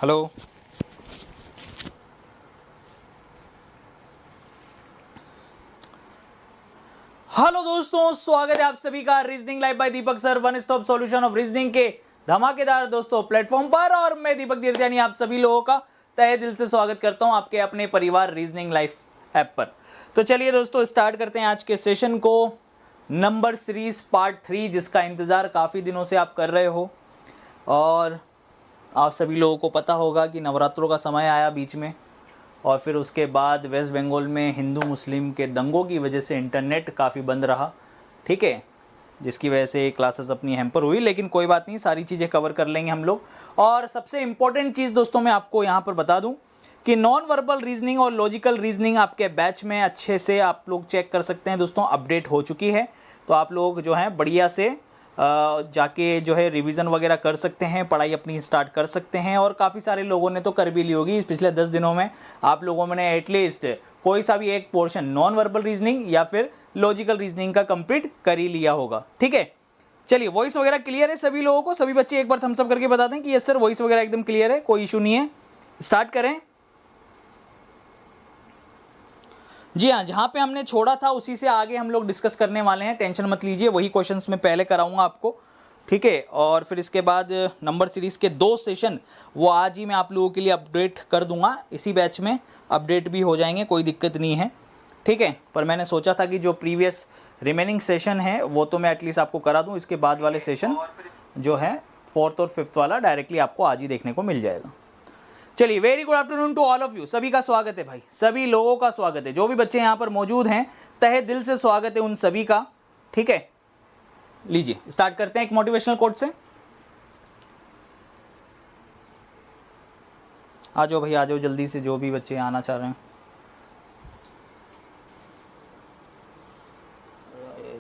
Hello. Hello दोस्तों, स्वागत है आप सभी का reasoning live bye Deepak sir, one stop solution of reasoning के धमाकेदार दोस्तों प्लेटफॉर्म पर। और मैं दीपक दीर्जानी आप सभी लोगों का तहे दिल से स्वागत करता हूं आपके अपने परिवार रीजनिंग लाइव ऐप पर। तो चलिए दोस्तों स्टार्ट करते हैं आज के सेशन को। नंबर सीरीज पार्ट 3, जिसका इंतजार काफी दिनों से आप कर रहे हो। और आप सभी लोगों को पता होगा कि नवरात्रों का समय आया बीच में, और फिर उसके बाद वेस्ट बंगाल में हिंदू मुस्लिम के दंगों की वजह से इंटरनेट काफ़ी बंद रहा, ठीक है, जिसकी वजह से क्लासेस अपनी हैम्पर हुई। लेकिन कोई बात नहीं, सारी चीज़ें कवर कर लेंगे हम लोग। और सबसे इम्पोर्टेंट चीज़ दोस्तों मैं आपको यहाँ पर बता दूँ कि नॉन वर्बल रीजनिंग और लॉजिकल रीजनिंग आपके बैच में अच्छे से आप लोग चेक कर सकते हैं दोस्तों, अपडेट हो चुकी है। तो आप लोग जो हैं बढ़िया से जाके जो है रिवीजन वगैरह कर सकते हैं, पढ़ाई अपनी स्टार्ट कर सकते हैं। और काफ़ी सारे लोगों ने तो कर भी ली होगी इस पिछले 10 दिनों में। आप लोगों ने एटलीस्ट कोई सा भी एक पोर्शन नॉन वर्बल रीजनिंग या फिर लॉजिकल रीजनिंग का कंप्लीट कर ही लिया होगा, ठीक है। चलिए, वॉइस वगैरह क्लियर है सभी लोगों को? सभी बच्चे एक बार थम्स अप करके बता दें कि यस सर, वॉइस वगैरह एकदम क्लियर है, कोई इशू नहीं है। स्टार्ट करें। जी हाँ, जहाँ पे हमने छोड़ा था उसी से आगे हम लोग डिस्कस करने वाले हैं, टेंशन मत लीजिए। वही क्वेश्चंस मैं पहले कराऊंगा आपको, ठीक है। और फिर इसके बाद नंबर सीरीज़ के 2 सेशन वो आज ही मैं आप लोगों के लिए अपडेट कर दूंगा, इसी बैच में अपडेट भी हो जाएंगे, कोई दिक्कत नहीं है, ठीक है। पर मैंने सोचा था कि जो प्रीवियस रिमेनिंग सेशन है वो तो मैं एटलीस्ट आपको करा दूँ, इसके बाद वाले सेशन जो है 4th और 5th वाला डायरेक्टली आपको आज ही देखने को मिल जाएगा। चलिए, very good afternoon to all of you, सभी का स्वागत है भाई, सभी लोगों का स्वागत है। जो भी बच्चे यहाँ पर मौजूद हैं तहे दिल से स्वागत है उन सभी का, ठीक है। लीजिए स्टार्ट करते हैं एक मोटिवेशनल कोट से। आ जाओ भाई, आ जाओ जल्दी से, जो भी बच्चे आना चाह रहे हैं।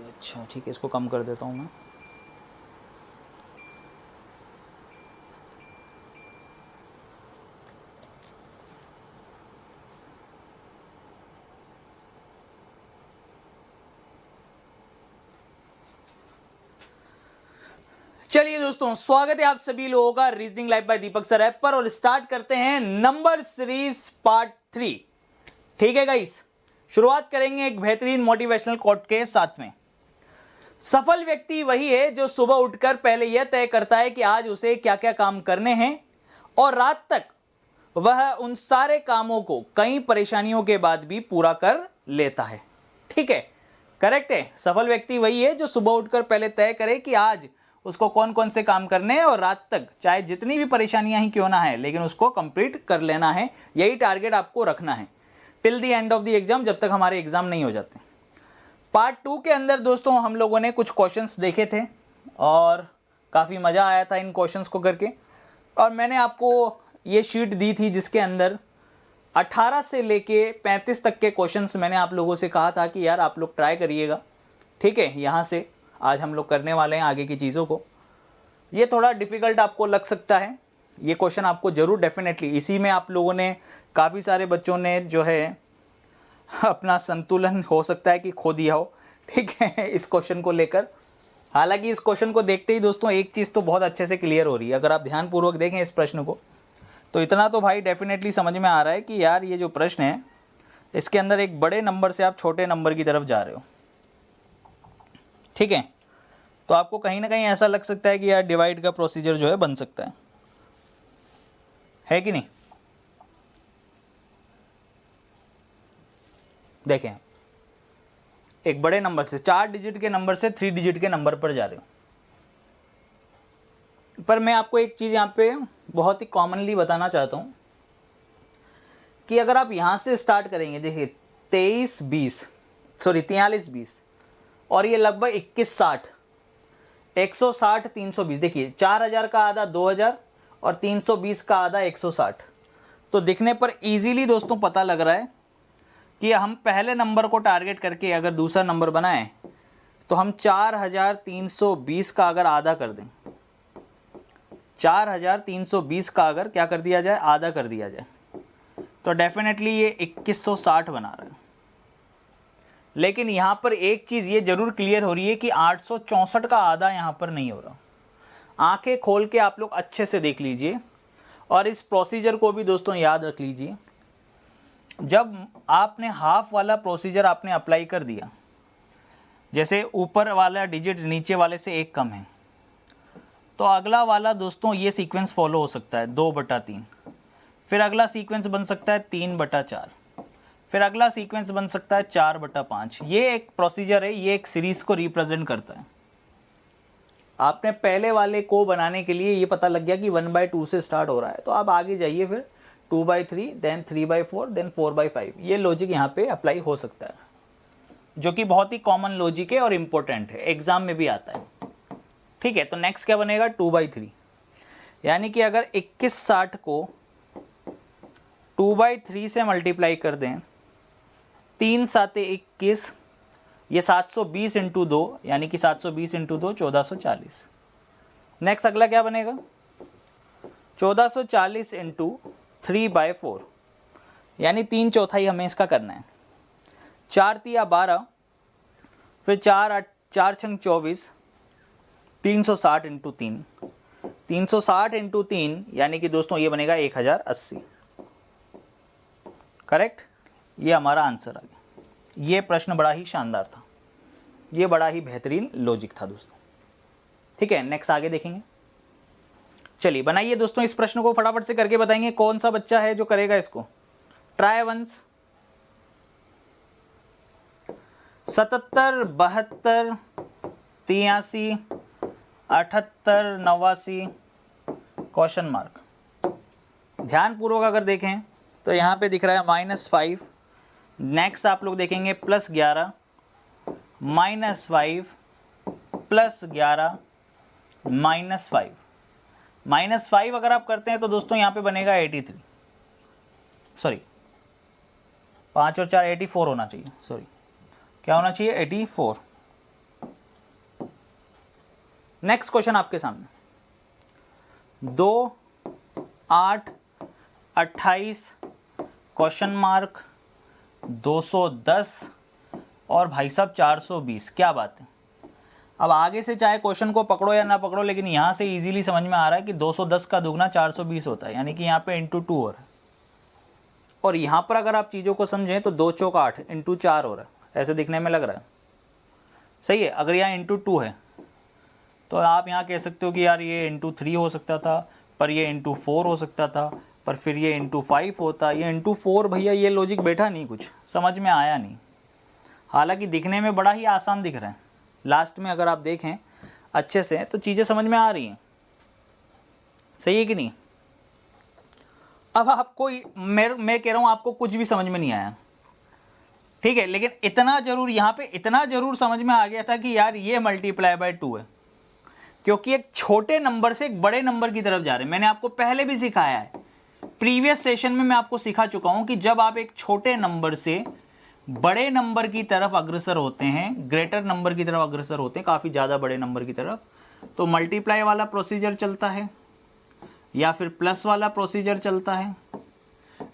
अच्छा ठीक है, इसको कम कर देता हूँ मैं। चलिए दोस्तों, स्वागत है आप सभी लोगों का रीजनिंग लाइव बाय दीपक सर ऐप पर। और स्टार्ट करते हैं नंबर सीरीज पार्ट 3, ठीक है गाइस। शुरुआत करेंगे एक बेहतरीन मोटिवेशनल कोट के साथ में। सफल व्यक्ति वही है जो सुबह उठकर पहले यह तय करता है कि आज उसे क्या क्या काम करने हैं, और रात तक वह उन सारे कामों को कई परेशानियों के बाद भी पूरा कर लेता है, ठीक है। करेक्ट है, सफल व्यक्ति वही है जो सुबह उठकर पहले तय करे कि आज उसको कौन कौन से काम करने हैं, और रात तक चाहे जितनी भी परेशानियां ही क्यों ना है लेकिन उसको कंप्लीट कर लेना है। यही टारगेट आपको रखना है till the end of the exam, जब तक हमारे एग्जाम नहीं हो जाते। पार्ट 2 के अंदर दोस्तों हम लोगों ने कुछ क्वेश्चंस देखे थे और काफ़ी मज़ा आया था इन क्वेश्चंस को करके। और मैंने आपको ये शीट दी थी जिसके अंदर 18 से लेके 35 तक के क्वेश्चंस मैंने आप लोगों से कहा था कि यार आप लोग ट्राई करिएगा, ठीक है। यहाँ से आज हम लोग करने वाले हैं आगे की चीज़ों को। ये थोड़ा डिफ़िकल्ट आपको लग सकता है, ये क्वेश्चन आपको ज़रूर डेफिनेटली, इसी में आप लोगों ने काफ़ी सारे बच्चों ने जो है अपना संतुलन हो सकता है कि खो दिया हो, ठीक है, इस क्वेश्चन को लेकर। हालांकि इस क्वेश्चन को देखते ही दोस्तों एक चीज़ तो बहुत अच्छे से क्लियर हो रही है। अगर आप ध्यानपूर्वक देखें इस प्रश्न को तो इतना तो भाई डेफिनेटली समझ में आ रहा है कि यार ये जो प्रश्न है इसके अंदर एक बड़े नंबर से आप छोटे नंबर की तरफ जा रहे हो, ठीक है। तो आपको कहीं ना कहीं ऐसा लग सकता है कि यार डिवाइड का प्रोसीजर जो है बन सकता है कि नहीं। देखें, एक बड़े नंबर से 4 डिजिट के नंबर से 3 डिजिट के नंबर पर जा रहे हो। पर मैं आपको एक चीज़ यहाँ पे बहुत ही कॉमनली बताना चाहता हूँ कि अगर आप यहाँ से स्टार्ट करेंगे, देखिए 43-20 और ये लगभग 21-60, 160, 320, देखिए 4000 का आधा 2000 और 320 का आधा 160। तो दिखने पर इजीली दोस्तों पता लग रहा है कि हम पहले नंबर को टारगेट करके अगर दूसरा नंबर बनाएं तो हम 4320 का अगर आधा कर दें, 4320 का अगर क्या कर दिया जाए, आधा कर दिया जाए, तो डेफिनेटली ये 2160 बना रहा है। लेकिन यहाँ पर एक चीज़ ये जरूर क्लियर हो रही है कि 864 का आधा यहाँ पर नहीं हो रहा। आंखें खोल के आप लोग अच्छे से देख लीजिए और इस प्रोसीजर को भी दोस्तों याद रख लीजिए, जब आपने हाफ वाला प्रोसीजर आपने अप्लाई कर दिया, जैसे ऊपर वाला डिजिट नीचे वाले से एक कम है, तो अगला वाला दोस्तों ये सीक्वेंस फॉलो हो सकता है 2/3, फिर अगला सीक्वेंस बन सकता है 3/4, फिर अगला सीक्वेंस बन सकता है 4/5। ये एक प्रोसीजर है, ये एक सीरीज को रिप्रेजेंट करता है। आपने पहले वाले को बनाने के लिए ये पता लग गया कि 1/2 से स्टार्ट हो रहा है, तो आप आगे जाइए, फिर 2/3, देन 3/4, देन 4/5। ये लॉजिक यहाँ पे अप्लाई हो सकता है, जो कि बहुत ही कॉमन लॉजिक है और इम्पोर्टेंट है, एग्जाम में भी आता है। ठीक है, तो नेक्स्ट क्या बनेगा 2/3, यानी कि अगर 2160 को 2/3 से मल्टीप्लाई कर दें, 3 7 21, ये 720 इंटू 2, यानी कि 720 इंटू 2 1440। नेक्स्ट अगला क्या बनेगा 1440 इंटू 3/4, यानी 3/4 हमें इसका करना है। 4 तिया 12, फिर 4 6 24, 360 इंटू 3, 360 इंटू 3, यानी कि दोस्तों ये बनेगा 1080। करेक्ट, ये हमारा आंसर आ गया। ये प्रश्न बड़ा ही शानदार था, ये बड़ा ही बेहतरीन लॉजिक था दोस्तों। ठीक है, नेक्स्ट आगे देखेंगे। चलिए बनाइए दोस्तों, इस प्रश्न को फटाफट से करके बताएंगे कौन सा बच्चा है जो करेगा इसको। Try once. 77 72 83 78 89 question mark. ध्यानपूर्वक अगर देखें तो यहाँ पे दिख रहा है -5। नेक्स्ट आप लोग देखेंगे +11, -5, +11, -5। -5 अगर आप करते हैं तो दोस्तों यहाँ पे बनेगा 83, सॉरी 5 और 4 84 होना चाहिए, सॉरी क्या होना चाहिए 84। नेक्स्ट क्वेश्चन आपके सामने 2 8 28 क्वेश्चन मार्क 210 और भाई साहब 420। क्या बात है। अब आगे से चाहे क्वेश्चन को पकड़ो या ना पकड़ो, लेकिन यहाँ से इजीली समझ में आ रहा है कि 210 का दुगना 420 होता है, यानी कि यहाँ पे इंटू 2 हो रहा है। और यहाँ पर अगर आप चीज़ों को समझें तो 2 चौक 8 इंटू 4 हो रहा है, ऐसे दिखने में लग रहा है। सही है। अगर यहाँ इंटू 2 है तो आप यहाँ कह सकते हो कि यार ये इंटू 3 हो सकता था, पर ये इंटू 4 हो सकता था, पर फिर ये इंटू 5 होता, ये इंटू 4। भैया ये लॉजिक बैठा नहीं, कुछ समझ में आया नहीं। हालांकि दिखने में बड़ा ही आसान दिख रहा है, लास्ट में अगर आप देखें अच्छे से तो चीज़ें समझ में आ रही हैं। सही है कि नहीं। अब आपको मैं कह रहा हूँ आपको कुछ भी समझ में नहीं आया, ठीक है, लेकिन इतना जरूर यहाँ पे इतना जरूर समझ में आ गया था कि यार ये मल्टीप्लाई बाय 2 है, क्योंकि एक छोटे नंबर से एक बड़े नंबर की तरफ जा रहे हैं। मैंने आपको पहले भी सिखाया है, प्रीवियस सेशन में मैं आपको सिखा चुका हूं कि जब आप एक छोटे नंबर से बड़े नंबर की तरफ अग्रसर होते हैं, ग्रेटर नंबर की तरफ अग्रसर होते हैं, काफी ज्यादा बड़े नंबर की तरफ, तो मल्टीप्लाई वाला प्रोसीजर चलता है, या फिर प्लस वाला प्रोसीजर चलता है,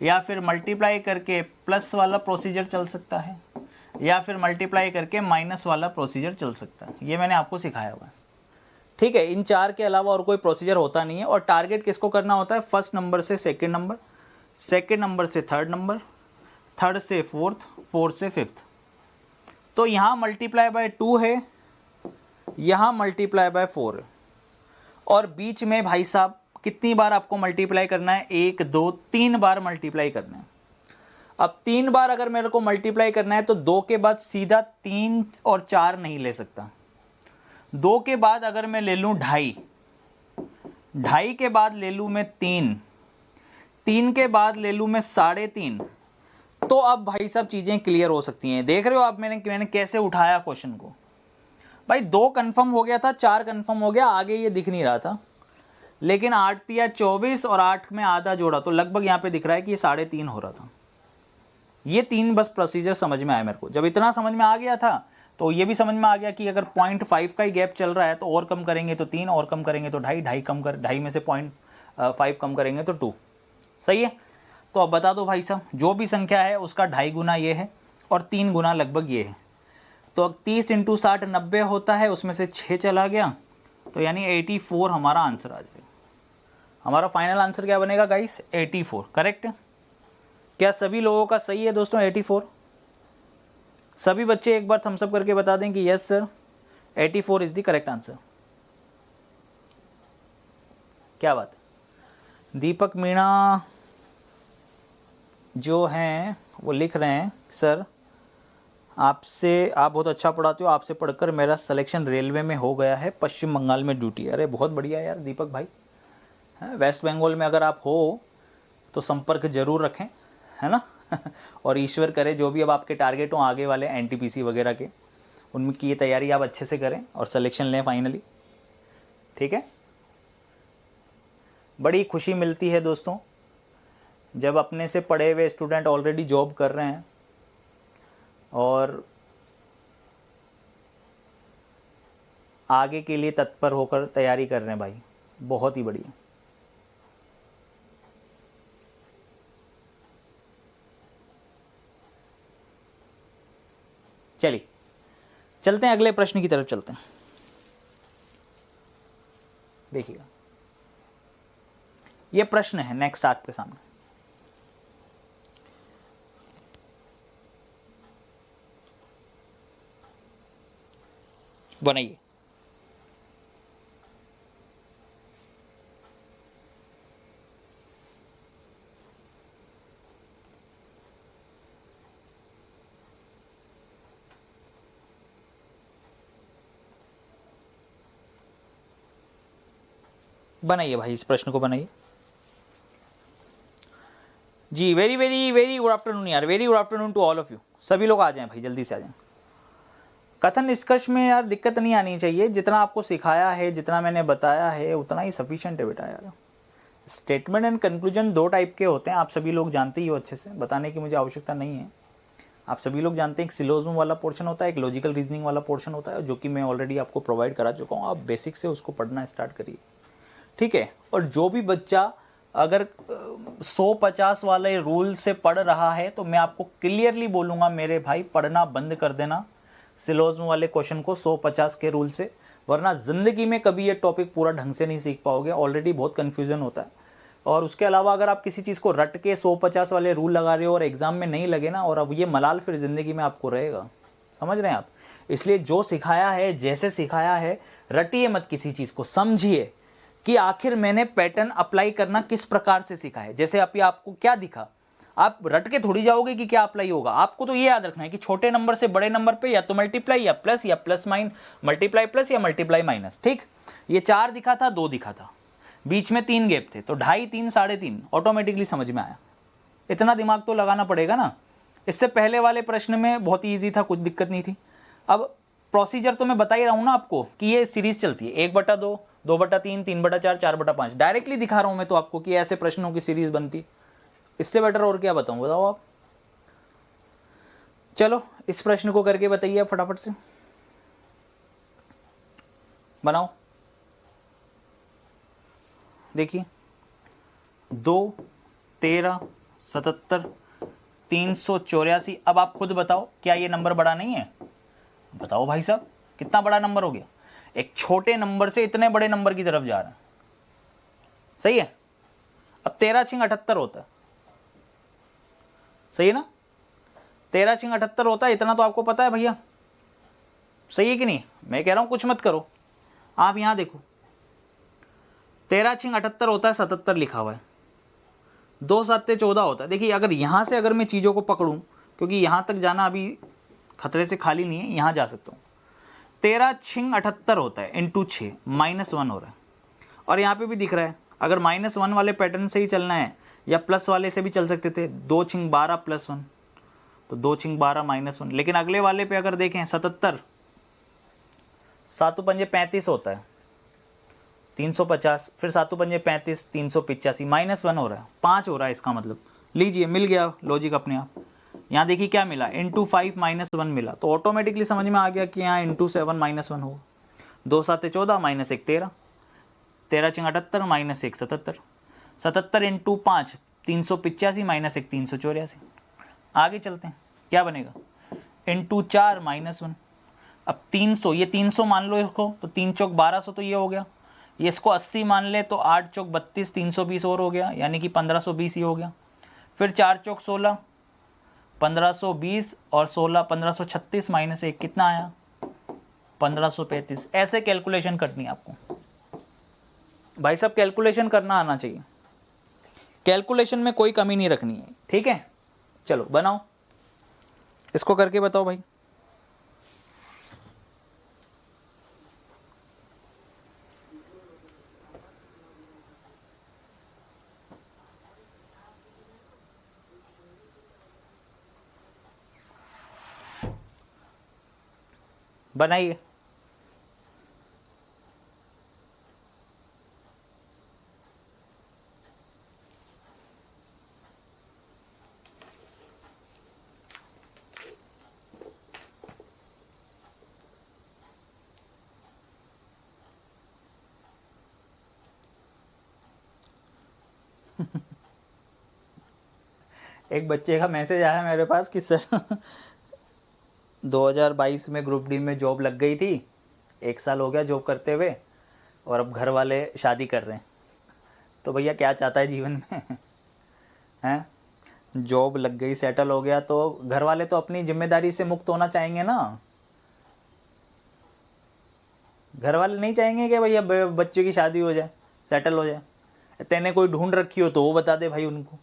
या फिर मल्टीप्लाई करके प्लस वाला प्रोसीजर चल सकता है, या फिर मल्टीप्लाई करके माइनस वाला प्रोसीजर चल सकता है। ये मैंने आपको सिखाया हुआ है, ठीक है। इन 4 के अलावा और कोई प्रोसीजर होता नहीं है। और टारगेट किसको करना होता है, फर्स्ट नंबर से सेकंड नंबर, सेकंड नंबर से थर्ड नंबर, थर्ड से फोर्थ, फोर्थ से फिफ्थ। तो यहाँ मल्टीप्लाई बाय 2 है, यहाँ मल्टीप्लाई बाय 4 है, और बीच में भाई साहब कितनी बार आपको मल्टीप्लाई करना है, 1 2 3 बार मल्टीप्लाई करना है। अब 3 बार अगर मेरे को मल्टीप्लाई करना है तो 2 के बाद सीधा 3 और 4 नहीं ले सकता। 2 के बाद अगर मैं ले लूं 2.5, 2.5 के बाद ले लूं मैं 3, 3 के बाद ले लूं मैं 3.5, तो अब भाई सब चीजें क्लियर हो सकती हैं। देख रहे हो आप मैंने कैसे उठाया क्वेश्चन को। भाई 2 कंफर्म हो गया था, 4 कंफर्म हो गया, आगे ये दिख नहीं रहा था, लेकिन 8 तिया 24 और 8 में आधा जोड़ा तो लगभग यहाँ पे दिख रहा है कि ये 3.5 हो रहा था। ये 3 बस प्रोसीजर समझ में आया मेरे को। जब इतना समझ में आ गया था तो ये भी समझ में आ गया कि अगर 0.5 का ही गैप चल रहा है तो और कम करेंगे तो 3, और कम करेंगे तो 2.5, 2.5 में से 0.5 कम करेंगे तो 2। सही है। तो अब बता दो भाई साहब, जो भी संख्या है उसका 2.5 गुना ये है और 3 गुना लगभग ये है। तो 30 × 60 90 होता है, उसमें से 6 चला गया, तो यानी 84 हमारा आंसर आ जाएगा। हमारा फाइनल आंसर क्या बनेगा गाइस? 84। करेक्ट? क्या सभी लोगों का सही है दोस्तों 84? सभी बच्चे एक बार थम्स अप करके बता दें कि yes sir 84 is the correct answer. क्या बात है। दीपक मीणा जो हैं वो लिख रहे हैं सर आपसे, आप बहुत अच्छा पढ़ाते हो, आपसे पढ़कर मेरा सिलेक्शन रेलवे में हो गया है, पश्चिम बंगाल में ड्यूटी। अरे बहुत बढ़िया यार दीपक भाई, वेस्ट बंगाल में अगर आप हो तो संपर्क जरूर रखें, है ना। और ईश्वर करे जो भी अब आपके टारगेट हों आगे वाले एनटीपीसी वगैरह के, उनकी ये तैयारी आप अच्छे से करें और सिलेक्शन लें फाइनली। ठीक है, बड़ी खुशी मिलती है दोस्तों जब अपने से पढ़े हुए स्टूडेंट ऑलरेडी जॉब कर रहे हैं और आगे के लिए तत्पर होकर तैयारी कर रहे हैं भाई, बहुत ही बढ़िया। चलिए चलते हैं अगले प्रश्न की तरफ चलते हैं। देखिएगा ये प्रश्न है नेक्स्ट आपके सामने। बनाइए। बनाइए भाई, इस प्रश्न को बनाइए जी। Very very very good afternoon यार, very good afternoon to all of you. सभी लोग आ जाएं भाई, जल्दी से आ जाएं। कथन निष्कर्ष में यार दिक्कत नहीं आनी चाहिए, जितना आपको सिखाया है, जितना मैंने बताया है उतना ही सफिशिएंट है बेटा यार। स्टेटमेंट एंड कंक्लूजन दो टाइप के होते हैं, आप सभी लोग जानते ही हो अच्छे से, बताने की मुझे आवश्यकता नहीं है। आप सभी लोग जानते हैं एक सिलोजिज्म वाला पोर्शन होता है, एक लॉजिकल रीजनिंग वाला पोर्शन होता है, जो कि मैं ऑलरेडी आपको प्रोवाइड करा चुका हूँ। आप बेसिक से उसको पढ़ना स्टार्ट करिए, ठीक है। और जो भी बच्चा अगर 150 वाले रूल से पढ़ रहा है तो मैं आपको क्लियरली बोलूँगा मेरे भाई पढ़ना बंद कर देना सिलोजिज्म वाले क्वेश्चन को 150 के रूल से, वरना ज़िंदगी में कभी ये टॉपिक पूरा ढंग से नहीं सीख पाओगे। ऑलरेडी बहुत कन्फ्यूज़न होता है। और उसके अलावा अगर आप किसी चीज़ को रट के 150 वाले रूल लगा रहे हो और एग्ज़ाम में नहीं लगे ना, और अब ये मलाल फिर ज़िंदगी में आपको रहेगा। समझ रहे हैं आप? इसलिए जो सिखाया है, जैसे सिखाया है, रटिए मत किसी चीज़ को, समझिए कि आखिर मैंने पैटर्न अप्लाई करना किस प्रकार से सीखा है। जैसे अभी आपको क्या दिखा, आप रट के थोड़ी जाओगे कि क्या अप्लाई होगा। आपको तो ये याद रखना है कि छोटे नंबर से बड़े नंबर पे या तो मल्टीप्लाई या प्लस माइन, मल्टीप्लाई प्लस या मल्टीप्लाई माइनस। ठीक, ये 4 दिखा था, 2 दिखा था, बीच में 3 गैप थे, तो 2.5, 3, 3.5 ऑटोमेटिकली समझ में आया। इतना दिमाग तो लगाना पड़ेगा ना। इससे पहले वाले प्रश्न में बहुत ही ईजी था, कुछ दिक्कत नहीं थी। अब प्रोसीजर तो मैं बता ही रहा हूँ ना आपको कि ये सीरीज चलती है 1/2, 2/3, 3/4, 4/5। डायरेक्टली दिखा रहा हूँ मैं तो आपको कि ऐसे प्रश्नों की सीरीज बनती। इससे बेटर और क्या बताऊं, बताओ आप। चलो इस प्रश्न को करके बताइए आप फटाफट से, बनाओ। देखिए 2, 13, 77, 384। अब आप खुद बताओ क्या ये नंबर बड़ा नहीं है? बताओ भाई साहब कितना बड़ा नंबर हो गया। एक छोटे नंबर से इतने बड़े नंबर की तरफ जा रहा है, सही है। अब 13 × 78 होता है, सही है ना। 13 × 78 होता है, इतना तो आपको पता है भैया, सही है कि नहीं। मैं कह रहा हूं कुछ मत करो, आप यहां देखो 13 × 78 होता है, 77 लिखा हुआ है, 2 7 14 होता है। देखिए अगर यहां से अगर मैं चीज़ों को पकड़ूं, क्योंकि यहां तक जाना अभी खतरे से खाली नहीं है, यहां जा सकता हूं। 13 × 78 होता है इंटू 6, -1 हो रहा है। और यहाँ पे भी दिख रहा है, अगर -1 वाले पैटर्न से ही चलना है या प्लस वाले से भी चल सकते थे। 2 × 12 + 1, तो 2 × 12 -1। लेकिन अगले वाले पे अगर देखें 77, 7 पंजे 35 होता है, 350, फिर 7 पंजे 35, 385, -1 हो रहा है, 5 हो रहा है। इसका मतलब लीजिए मिल गया लॉजिक अपने आप। यहाँ देखिए क्या मिला, इंटू 5 -1 मिला, तो ऑटोमेटिकली समझ में आ गया कि यहाँ इंटू 7 -1 होगा। 2 7 14, -1 13, 13 × 78 -1 77, 77 × 5 385, -1 384। आगे चलते हैं, क्या बनेगा, इंटू 4 -1। अब 300, ये 300 मान लो इसको, तो 3 × 4 1200 तो ये हो गया। ये इसको 80 मान ले तो 8 चौक 32, 320 और हो गया, यानी कि 1520 ही हो गया। फिर 4 चौक 16, 1520 और 16 1536 माइनस 1 कितना आया 1535। ऐसे कैलकुलेशन करनी है आपको भाई साहब, कैलकुलेशन करना आना चाहिए, कैलकुलेशन में कोई कमी नहीं रखनी है, ठीक है। चलो बनाओ, इसको करके बताओ भाई। बनाइए। एक बच्चे का मैसेज आया मेरे पास कि सर 2022 में ग्रुप डी में जॉब लग गई थी, 1 साल हो गया जॉब करते हुए, और अब घर वाले शादी कर रहे हैं। तो भैया क्या चाहता है जीवन में हैं? जॉब लग गई, सेटल हो गया, तो घर वाले तो अपनी जिम्मेदारी से मुक्त होना चाहेंगे ना। घर वाले नहीं चाहेंगे कि भैया बच्चे की शादी हो जाए, सेटल हो जाए। तेने कोई ढूंढ रखी हो तो वो बता दे भाई उनको।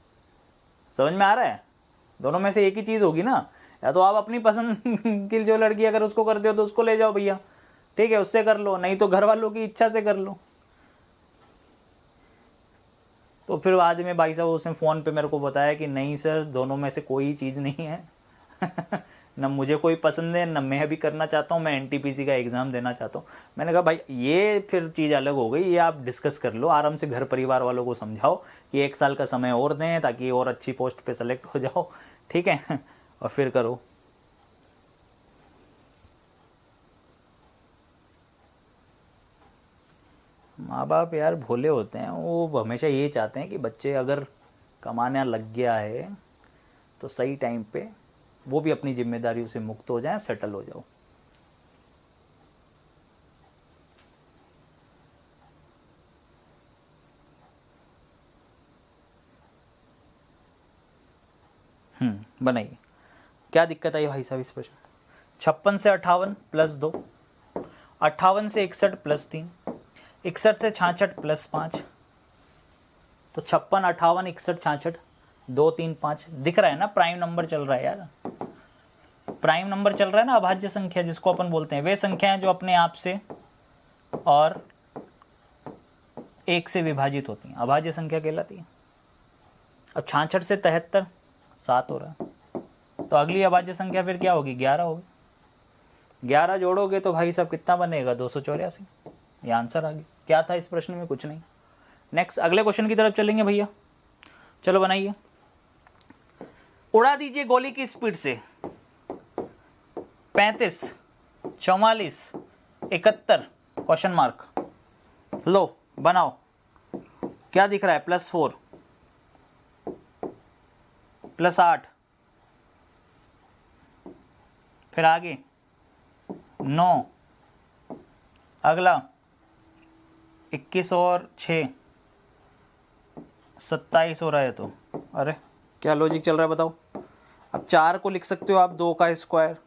समझ में आ रहा है? दोनों में से एक ही चीज़ होगी ना, या तो आप अपनी पसंद की जो लड़की अगर उसको करते हो तो उसको ले जाओ भैया, ठीक है, उससे कर लो, नहीं तो घर वालों की इच्छा से कर लो। तो फिर बाद में भाई साहब उसने फ़ोन पे मेरे को बताया कि नहीं सर, दोनों में से कोई चीज़ नहीं है न मुझे कोई पसंद है, न मैं अभी करना चाहता हूँ, मैं एनटीपीसी का एग्ज़ाम देना चाहता हूँ। मैंने कहा भाई ये फिर चीज़ अलग हो गई, ये आप डिस्कस कर लो आराम से, घर परिवार वालों को समझाओ कि 1 साल का समय और दें ताकि और अच्छी पोस्ट पे सेलेक्ट हो जाओ, ठीक है और फिर करो। माँ बाप यार भोले होते हैं, वो हमेशा ये चाहते हैं कि बच्चे अगर कमाने लग गया है तो सही टाइम पे वो भी अपनी जिम्मेदारियों से मुक्त हो जाए, सेटल हो जाओ। बनाइए। क्या दिक्कत आई भाई साहब इस प्रश्न? 56 से 58 प्लस 2, 58 से 61 प्लस 3, 61 से 66 प्लस 5, तो 56 58 61 66 2 3 5। दिख रहा है ना, प्राइम नंबर चल रहा है यार, प्राइम नंबर चल रहा है ना, अभाज्य संख्या जिसको अपन बोलते हैं, वे संख्याएं जो अपने आप से और 1 से विभाजित होती हैं अभाज्य संख्या कहलाती है। अब 66 से 73 7 हो रहा है, तो अगली अभाज्य संख्या फिर क्या होगी 11 होगी। 11 जोड़ोगे तो भाई साहब कितना बनेगा 284। ये आंसर आ गया। क्या था इस प्रश्न में? कुछ नहीं। नेक्स्ट अगले क्वेश्चन की तरफ चलेंगे भैया। चलो बनाइए। उड़ा दीजिए गोली की स्पीड से 35 44 71 क्वेश्चन मार्क। लो बनाओ, क्या दिख रहा है? +4 +8, फिर आगे 9, अगला 21 और 6 27 हो रहा है। तो अरे क्या लॉजिक चल रहा है बताओ। अब 4 को लिख सकते हो आप 2 का स्क्वायर,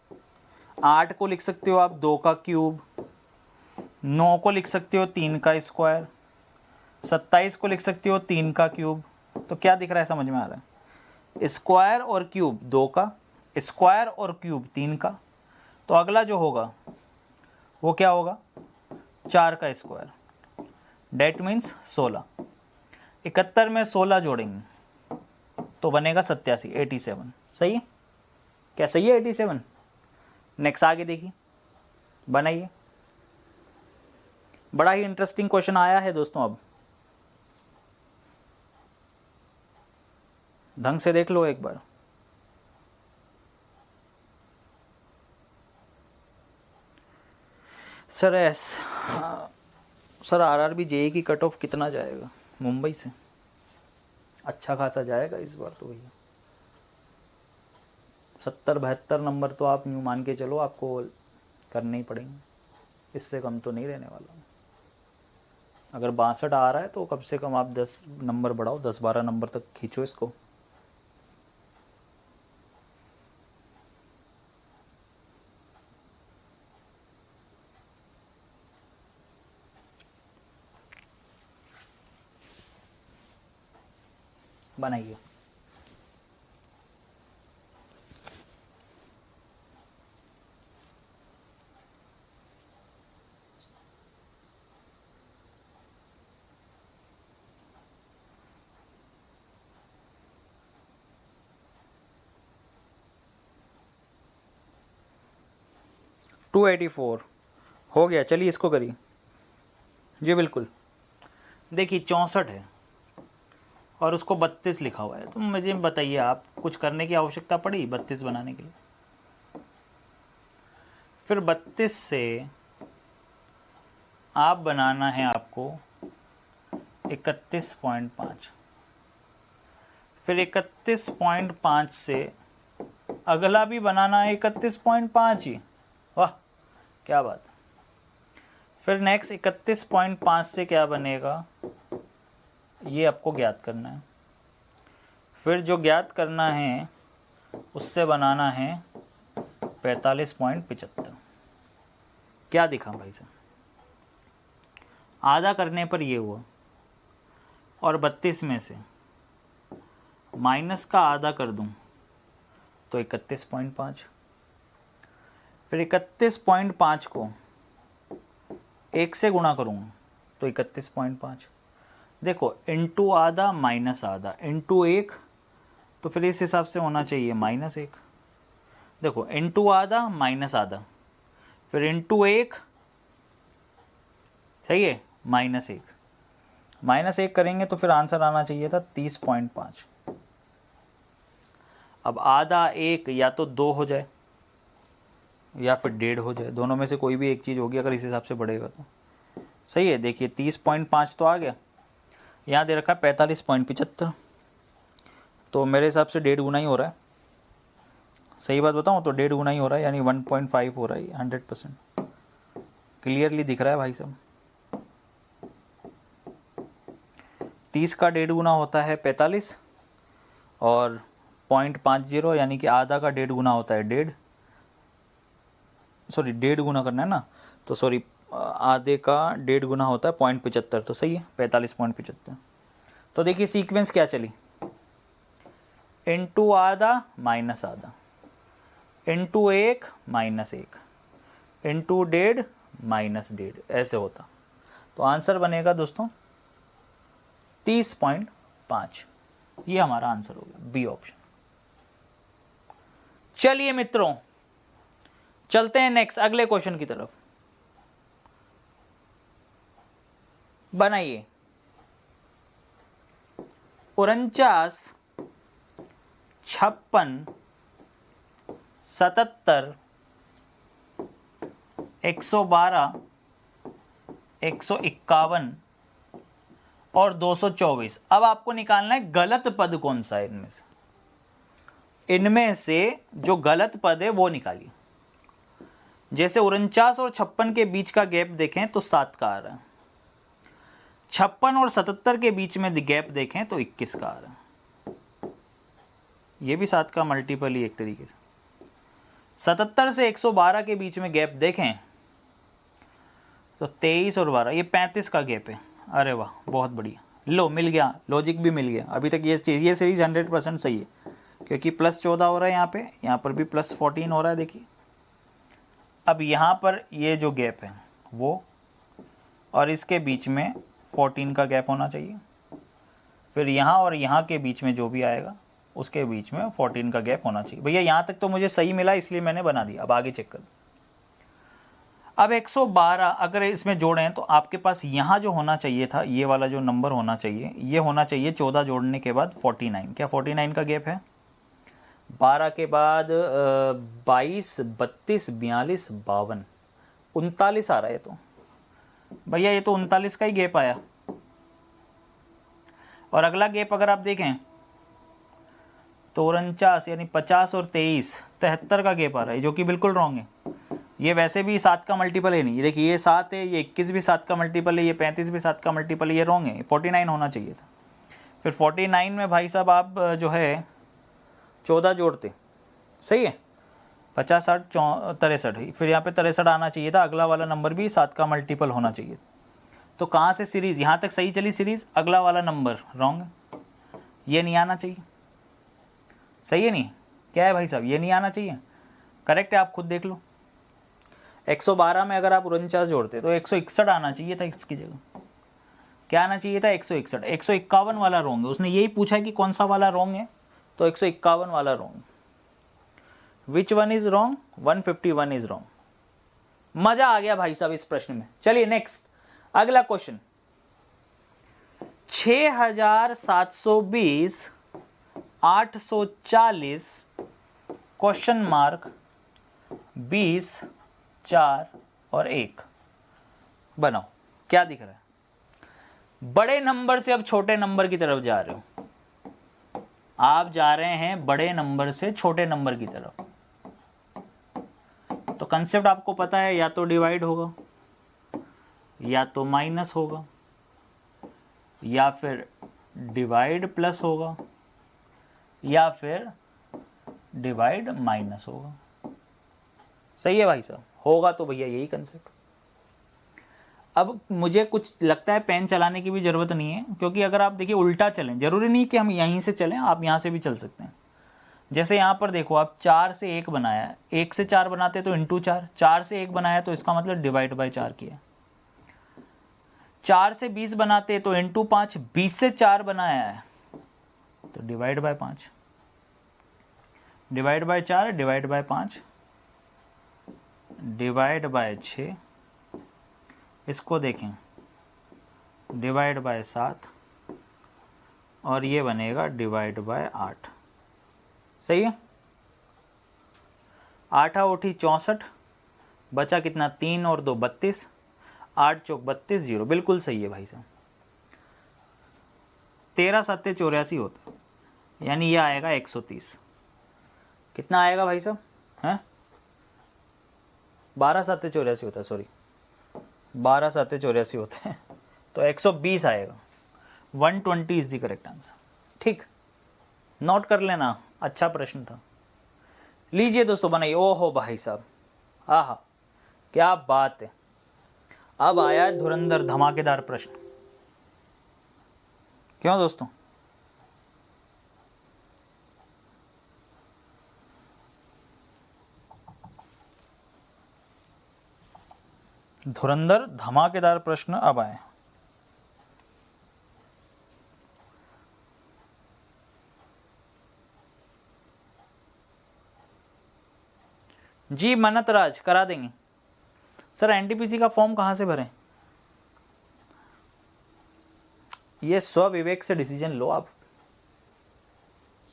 8 को लिख सकते हो आप 2 का क्यूब, 9 को लिख सकते हो 3 का स्क्वायर, 27 को लिख सकते हो 3 का क्यूब। तो क्या दिख रहा है समझ में आ रहा है? स्क्वायर और क्यूब 2 का, स्क्वायर और क्यूब 3 का, तो अगला जो होगा वो क्या होगा 4 का स्क्वायर, डेट मीन्स 16। 71 में 16 जोड़ेंगे तो बनेगा 87 87। सही है? क्या सही है 87? नेक्स्ट आगे देखिए, बनाइए। बड़ा ही इंटरेस्टिंग क्वेश्चन आया है दोस्तों। अब ढंग से देख लो एक बार। सर आरआरबी जेई की कट ऑफ कितना जाएगा मुंबई से? अच्छा खासा जाएगा इस बार तो भैया, 70-72 नंबर तो आप यूँ मान के चलो आपको करने ही पड़ेंगे, इससे कम तो नहीं रहने वाला। अगर 62 आ रहा है तो कम से कम आप 10 नंबर बढ़ाओ, 10-12 नंबर तक खींचो इसको। बनाइए। टू 84 हो गया। चलिए इसको करिए। जी बिल्कुल। देखिए 64 है और उसको 32 लिखा हुआ है, तो मुझे बताइए आप कुछ करने की आवश्यकता पड़ी 32 बनाने के लिए? फिर 32 से आप बनाना है आपको 31.5, फिर 31.5 से अगला भी बनाना है 31.5 ही। वाह क्या बात। फिर नेक्स्ट 31.5 से क्या बनेगा, ये आपको ज्ञात करना है। फिर जो ज्ञात करना है उससे बनाना है 45.75। क्या दिखा भाई साहब? आधा करने पर ये हुआ, और 32 में से माइनस का आधा कर दूं तो 31.5। फिर 31.5 को 1 से गुणा करूँगा तो 31.5। देखो इंटू आधा माइनस आधा इंटू 1, तो फिर इस हिसाब से होना चाहिए -1। देखो इंटू आधा माइनस आधा, फिर इंटू 1, सही है, -1। -1 करेंगे तो फिर आंसर आना चाहिए था 30.5। अब आधा 1 या तो 2 हो जाए या फिर 1.5 हो जाए, दोनों में से कोई भी एक चीज़ होगी अगर इस हिसाब से बढ़ेगा तो। सही है। देखिए 30.5 तो आ गया, यहाँ दे रखा है 45.75, तो मेरे हिसाब से 1.5 गुना ही हो रहा है। सही बात बताऊँ तो 1.5 गुना ही हो रहा है, यानी 1.5 हो रहा है 100%। क्लियरली दिख रहा है भाई साहब। 30 का 1.5 गुना होता है 45, और 0.50 यानी कि आधा का 1.5 गुना होता है 1.5, सॉरी 1.5 गुना करना है ना, तो सॉरी आधे का 1.5 गुना होता है 0.75, तो सही है 45.75। तो देखिए सीक्वेंस क्या चली, इंटू आधा माइनस आधा इंटू 1 -1 इंटू 1.5 -1.5, ऐसे होता। तो आंसर बनेगा दोस्तों 30.5। ये हमारा आंसर हो गया, बी ऑप्शन। चलिए मित्रों चलते हैं नेक्स्ट अगले क्वेश्चन की तरफ। बनाइए 49, 56, 77, 112, 151 और 224। अब आपको निकालना है गलत पद कौन सा है इनमें से। इनमें से जो गलत पद है वो निकालिए। जैसे 49 और 56 के बीच का गैप देखें तो 7 का आ रहा है, 56 और 77 के बीच में गैप देखें तो 21 का आ रहा है। ये भी 7 का मल्टीपल ही एक तरीके से। 77 से 112 के बीच में गैप देखें तो 23 और 12, ये 35 का गैप है। अरे वाह बहुत बढ़िया, लो मिल गया, लॉजिक भी मिल गया। अभी तक ये सीरीज 100% सही है, क्योंकि +14 हो रहा है यहाँ पर भी +14 हो रहा है। देखिए अब यहाँ पर ये जो गैप है वो, और इसके बीच में 14 का गैप होना चाहिए। फिर यहाँ और यहाँ के बीच में जो भी आएगा उसके बीच में 14 का गैप होना चाहिए। भैया यहाँ तक तो मुझे सही मिला इसलिए मैंने बना दिया। अब आगे चेक कर। अब 112 अगर इसमें जोड़ें तो आपके पास यहाँ जो होना चाहिए था, ये वाला जो नंबर होना चाहिए, ये होना चाहिए 14 जोड़ने के बाद 49। क्या 49 का गैप है? 12 के बाद 22, 32, 42, 52, 39 आ रहा है। तो भैया ये तो 39 का ही गैप आया। और अगला गैप अगर आप देखें तो 49 यानी 50 और 23, 73 का गैप आ रहा है, जो कि बिल्कुल रॉन्ग है। ये वैसे भी 7 का मल्टीपल है नहीं, ये देखिए ये 7 है, ये 21 भी 7 का मल्टीपल है, ये 35 भी 7 का मल्टीपल है, ये रॉन्ग है, 49 होना चाहिए था। फिर 49 में भाई साहब आप जो है 14 जोड़ते, सही है, 50 60 63, फिर यहाँ पे 63 आना चाहिए था, अगला वाला नंबर भी 7 का मल्टीपल होना चाहिए। तो कहाँ से सीरीज़ यहाँ तक सही चली सीरीज़, अगला वाला नंबर रॉन्ग है, ये नहीं आना चाहिए, सही है नहीं, क्या है भाई साहब, ये नहीं आना चाहिए, करेक्ट है, आप खुद देख लो। 112 में अगर आप 49 जोड़ते तो 161 आना चाहिए था इसकी जगह, क्या आना चाहिए था 161, 151 वाला रॉन्ग है, उसने यही पूछा कि कौन सा वाला रॉन्ग है, तो 151 वाला wrong. Which one is wrong, 151 is wrong. मजा आ गया भाई साहब इस प्रश्न में। चलिए नेक्स्ट, अगला क्वेश्चन, 6720 840 क्वेश्चन मार्क 20 4 और 1 बनाओ, क्या दिख रहा है? बड़े नंबर से अब छोटे नंबर की तरफ जा रहे हो, आप जा रहे हैं बड़े नंबर से छोटे नंबर की तरफ। तो कंसेप्ट आपको पता है, या तो डिवाइड होगा, या तो माइनस होगा, या फिर डिवाइड प्लस होगा, या फिर डिवाइड माइनस होगा। सही है भाई साहब, होगा तो भैया यही कंसेप्ट। अब मुझे कुछ लगता है पेन चलाने की भी ज़रूरत नहीं है, क्योंकि अगर आप देखिए उल्टा चलें, ज़रूरी नहीं कि हम यहीं से चलें, आप यहाँ से भी चल सकते हैं। जैसे यहाँ पर देखो, आप 4 से 1 बनाया है, 1 से 4 बनाते तो इंटू 4, 4 से 1 बनाया तो इसका मतलब डिवाइड बाय 4 किया। 4 से 20 बनाते तो इंटू 5, 20 से 4 बनाया है तो divide by 5, divide by 4, divide by 5, divide by 6, इसको देखें डिवाइड बाय 7, और ये बनेगा डिवाइड बाय 8। सही है, 8 8 64, बचा कितना, 3 और 2 32, 8 चौक 32, 0, बिल्कुल सही है भाई साहब। 13 7 84 होता है, यानी ये आएगा 130। कितना आएगा भाई साहब, हैं 12 7 84 होता है, सॉरी 12 7 84 होता है, तो 120 आएगा। 120 इज द करेक्ट आंसर। ठीक, नोट कर लेना, अच्छा प्रश्न था। लीजिए दोस्तों बनाइए। ओहो भाई साहब, आहा क्या बात है, अब आया है धुरंधर धमाकेदार प्रश्न। क्यों दोस्तों, धुरंधर धमाकेदार प्रश्न अब आए। जी मन्नत राज करा देंगे सर। एनटीपीसी का फॉर्म कहाँ से भरें? ये स्वविवेक से डिसीजन लो आप,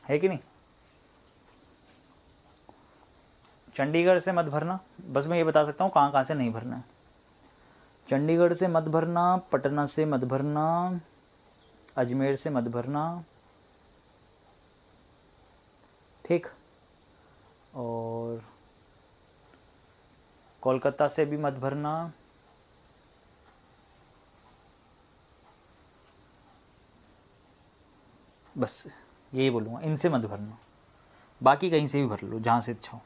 है कि नहीं। चंडीगढ़ से मत भरना, बस मैं ये बता सकता हूँ कहाँ कहाँ से नहीं भरना है। चंडीगढ़ से मत भरना, पटना से मत भरना, अजमेर से मत भरना, ठीक, और कोलकाता से भी मत भरना, बस यही बोलूँगा, इनसे मत भरना, बाकी कहीं से भी भर लो जहाँ से अच्छा हो।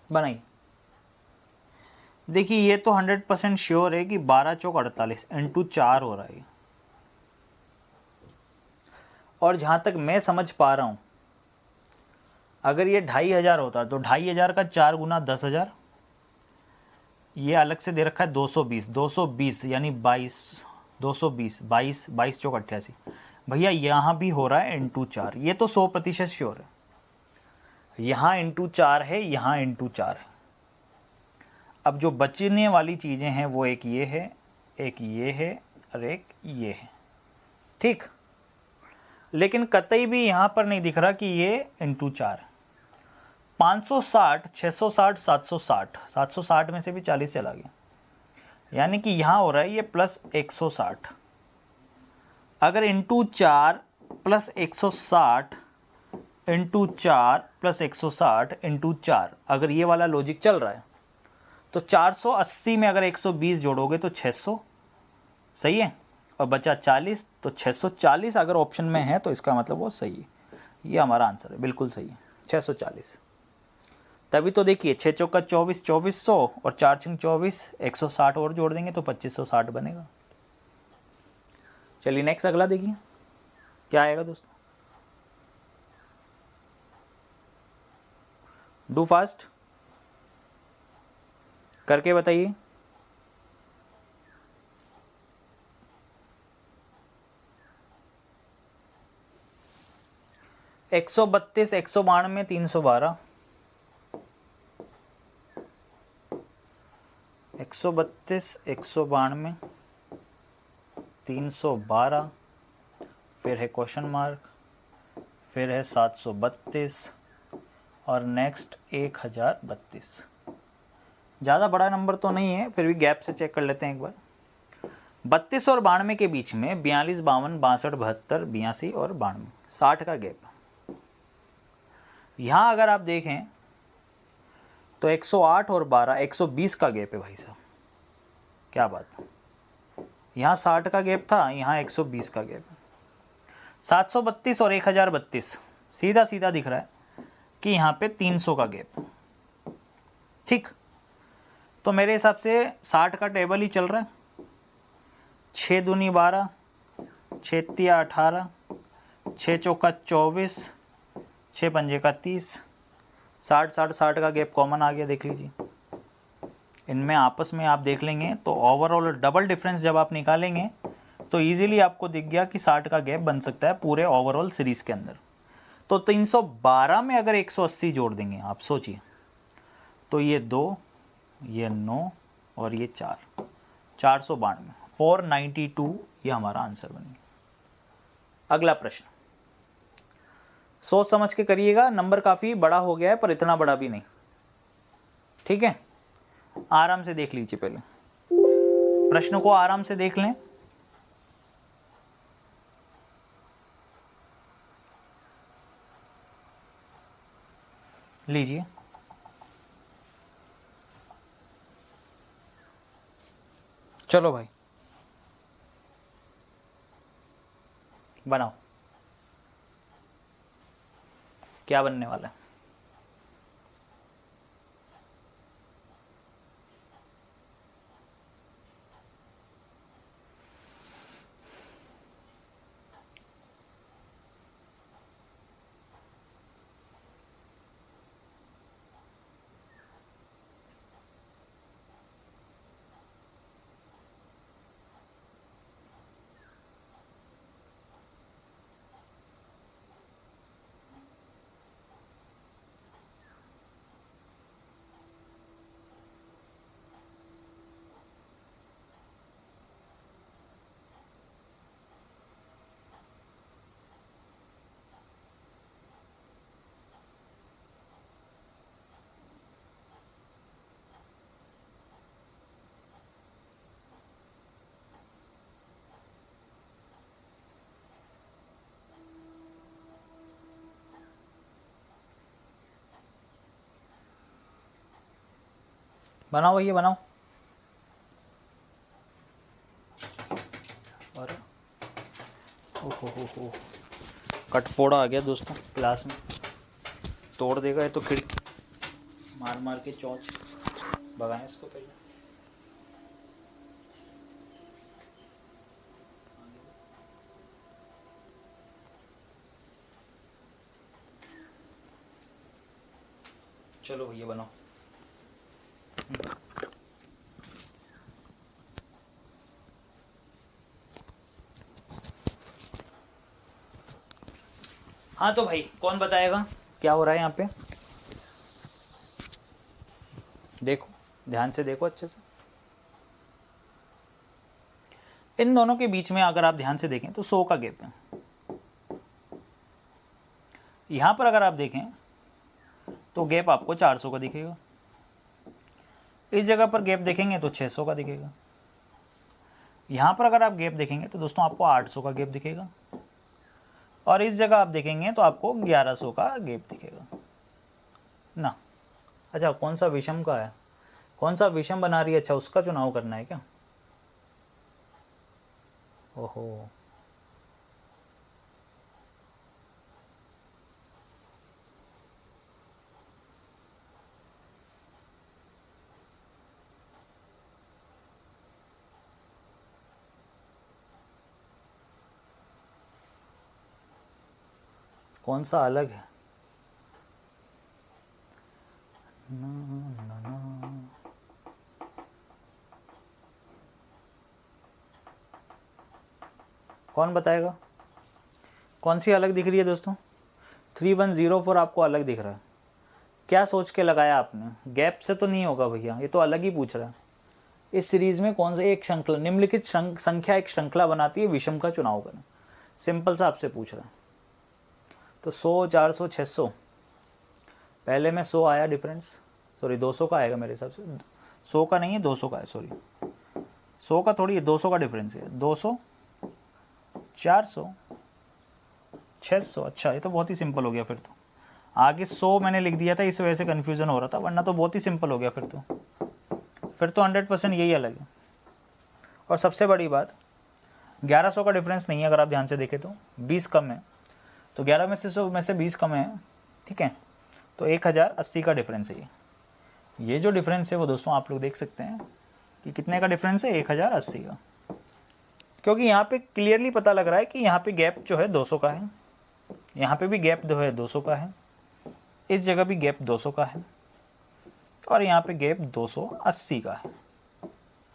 बनाइए। देखिए ये तो 100% श्योर है कि 12 चौक 48 इंटू 4 हो रहा है, और जहाँ तक मैं समझ पा रहा हूँ, अगर ये 2500 होता तो 2500 का 4 गुना 10,000, ये अलग से दे रखा है 220, 220 यानी 22, 220, 22 22 चौक 88, भैया यहाँ भी हो रहा है इंटू 4, ये तो 100% श्योर है। यहाँ इंटू 4 है, यहाँ इंटू 4 है। अब जो बचने वाली चीज़ें हैं वो एक ये है, एक ये है और एक ये है, ठीक। लेकिन कतई भी यहाँ पर नहीं दिख रहा कि ये इंटू 4 है। 560, 660, 760, 760 में से भी 40 चला गया, यानी कि यहाँ हो रहा है ये प्लस 160। अगर into 4 plus 160 into 4 plus 160 into 4, अगर ये वाला लॉजिक चल रहा है तो 480 में अगर 120 जोड़ोगे तो 600, सही है, और बचा 40, तो 640 अगर ऑप्शन में है तो इसका मतलब वो सही है। ये हमारा आंसर है, बिल्कुल सही है, 640। तभी तो देखिए 6 चौका 24, 2400 और 4 छंग 24, 160 और जोड़ देंगे तो 2560 बनेगा। चलिए नेक्स्ट अगला देखिए क्या आएगा दोस्तों, डू फास्ट करके बताइए। एक 132, 192, 312, 132, 192, 312, फिर है क्वेश्चन मार्क, फिर है 732 और नेक्स्ट 1032। ज़्यादा बड़ा नंबर तो नहीं है, फिर भी गैप से चेक कर लेते हैं एक बार। 32 और 92 के बीच में 42, 52, 62, 72, 82 और 92, 60 का गैप। यहाँ अगर आप देखें तो 108 और 12, 120 का गैप है भाई साहब, क्या बात। यहाँ 60 का गैप था, यहाँ 120 का गैप है। 732 और 1032 सीधा सीधा दिख रहा है कि यहाँ पे 300 का गैप, ठीक। तो मेरे हिसाब से 60 का टेबल ही चल रहा है। 6 दूनी 12, 6 तिया 18, 6 चौका 24, 6 पंजे का 30, 60, 60, 60 का गैप कॉमन आ गया, देख लीजिए। इनमें आपस में आप देख लेंगे तो ओवरऑल डबल डिफरेंस जब आप निकालेंगे तो इजीली आपको दिख गया कि 60 का गैप बन सकता है पूरे ओवरऑल सीरीज के अंदर। तो 312 में अगर 180 जोड़ देंगे आप सोचिए, तो ये 2, ये 9 और ये 4, 492, 492, ये हमारा आंसर बनेगा। अगला प्रश्न सोच समझ के करिएगा, नंबर काफ़ी बड़ा हो गया है पर इतना बड़ा भी नहीं, ठीक है। आराम से देख लीजिए, पहले प्रश्न को आराम से देख लें। लीजिए, चलो भाई बनाओ, क्या बनने वाला है। बनाओ भैया बनाओ। और ओहो, कट फोड़ा आ गया दोस्तों क्लास में, तोड़ देगा ये तो खिड़की मार मार के चोंच भगाएं इसको पहले। चलो भैया बनाओ। हाँ तो भाई कौन बताएगा क्या हो रहा है यहाँ पे? देखो, ध्यान से देखो अच्छे से। इन दोनों के बीच में अगर आप ध्यान से देखें तो 100 का गैप है। यहां पर अगर आप देखें तो गैप आपको 400 का दिखेगा। इस जगह पर गैप देखेंगे तो 600 का दिखेगा। यहां पर अगर आप गैप देखेंगे तो दोस्तों आपको 800 का गैप दिखेगा। और इस जगह आप देखेंगे तो आपको 1100 का गैप दिखेगा ना। अच्छा, कौन सा विषम का है, कौन सा विषम बना रही है, अच्छा उसका चुनाव करना है क्या? ओहो, कौन सा अलग है? ना, ना, ना। कौन बताएगा कौन सी अलग दिख रही है दोस्तों? 3104 आपको अलग दिख रहा है। क्या सोच के लगाया आपने? गैप से तो नहीं होगा भैया, ये तो अलग ही पूछ रहा है। इस सीरीज में कौन सा एक श्रृंखला, निम्नलिखित संख्या एक श्रृंखला बनाती है, विषम का चुनाव करें। सिंपल सा आपसे पूछ रहा है। तो 100, 400, 600, पहले में 100 आया डिफरेंस, सॉरी 200 का आएगा मेरे हिसाब से। 100 का नहीं है, 200 का है, सॉरी 100 का थोड़ी है, 200 का डिफरेंस है। 200, 400, 600। अच्छा, ये तो बहुत ही सिंपल हो गया फिर तो। आगे 100 मैंने लिख दिया था, इस वजह से कन्फ्यूज़न हो रहा था, वरना तो बहुत ही सिंपल हो गया फिर तो। 100% यही अलग है। और सबसे बड़ी बात, 1100 का डिफरेंस नहीं है, अगर आप ध्यान से देखें तो 20 कम है, तो 11 में से 100 में से 20 कम है, ठीक है, तो 1080 का डिफरेंस है ये जो डिफरेंस है वो दोस्तों आप लोग देख सकते हैं कि कितने का डिफरेंस है, 1080 का। क्योंकि यहाँ पे क्लियरली पता लग रहा है कि यहाँ पे गैप जो है 200 का है, यहाँ पे भी गैप जो है 200 का है, इस जगह भी गैप 200 का है, और यहाँ पे गैप 280 का है।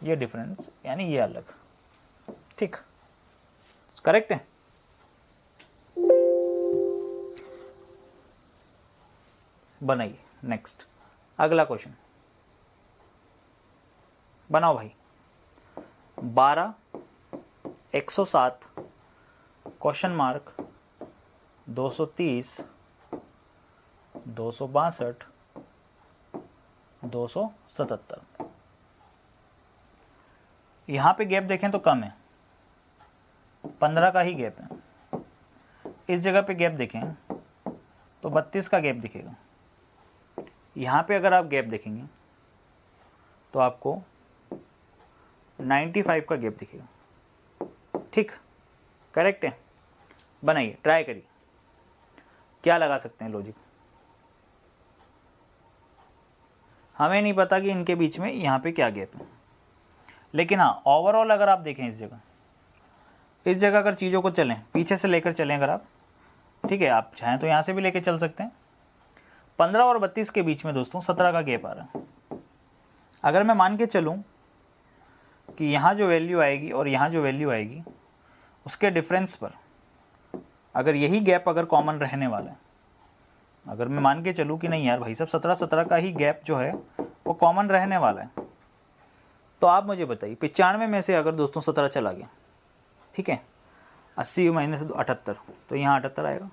ये डिफरेंस यानी ये अलग, ठीक, करेक्ट है। बनाइए नेक्स्ट, अगला क्वेश्चन बनाओ भाई। 12, 107, क्वेश्चन मार्क, 230, 262, 277। यहाँ पे गैप देखें तो कम है, 15 का ही गैप है। इस जगह पे गैप देखें तो 32 का गैप दिखेगा। यहाँ पे अगर आप गैप देखेंगे तो आपको 95 का गैप दिखेगा, ठीक, करेक्ट है। बनाइए, ट्राई करिए, क्या लगा सकते हैं लॉजिक। हमें नहीं पता कि इनके बीच में यहाँ पे क्या गैप है, लेकिन हाँ ओवरऑल अगर आप देखें इस जगह अगर चीज़ों को चलें, पीछे से लेकर चलें अगर आप, ठीक है, आप चाहें तो यहाँ से भी लेकर चल सकते हैं। 15 और 32 के बीच में दोस्तों 17 का गैप आ रहा है। अगर मैं मान के चलूँ कि यहाँ जो वैल्यू आएगी और यहाँ जो वैल्यू आएगी उसके डिफरेंस पर अगर यही गैप अगर कॉमन रहने वाला है, अगर मैं मान के चलूँ कि नहीं यार भाई सब 17 का ही गैप जो है वो कॉमन रहने वाला है, तो आप मुझे बताइए 95 में से अगर दोस्तों 17 चला गया, ठीक है, 80 माइनस 78, तो यहाँ 78 आएगा।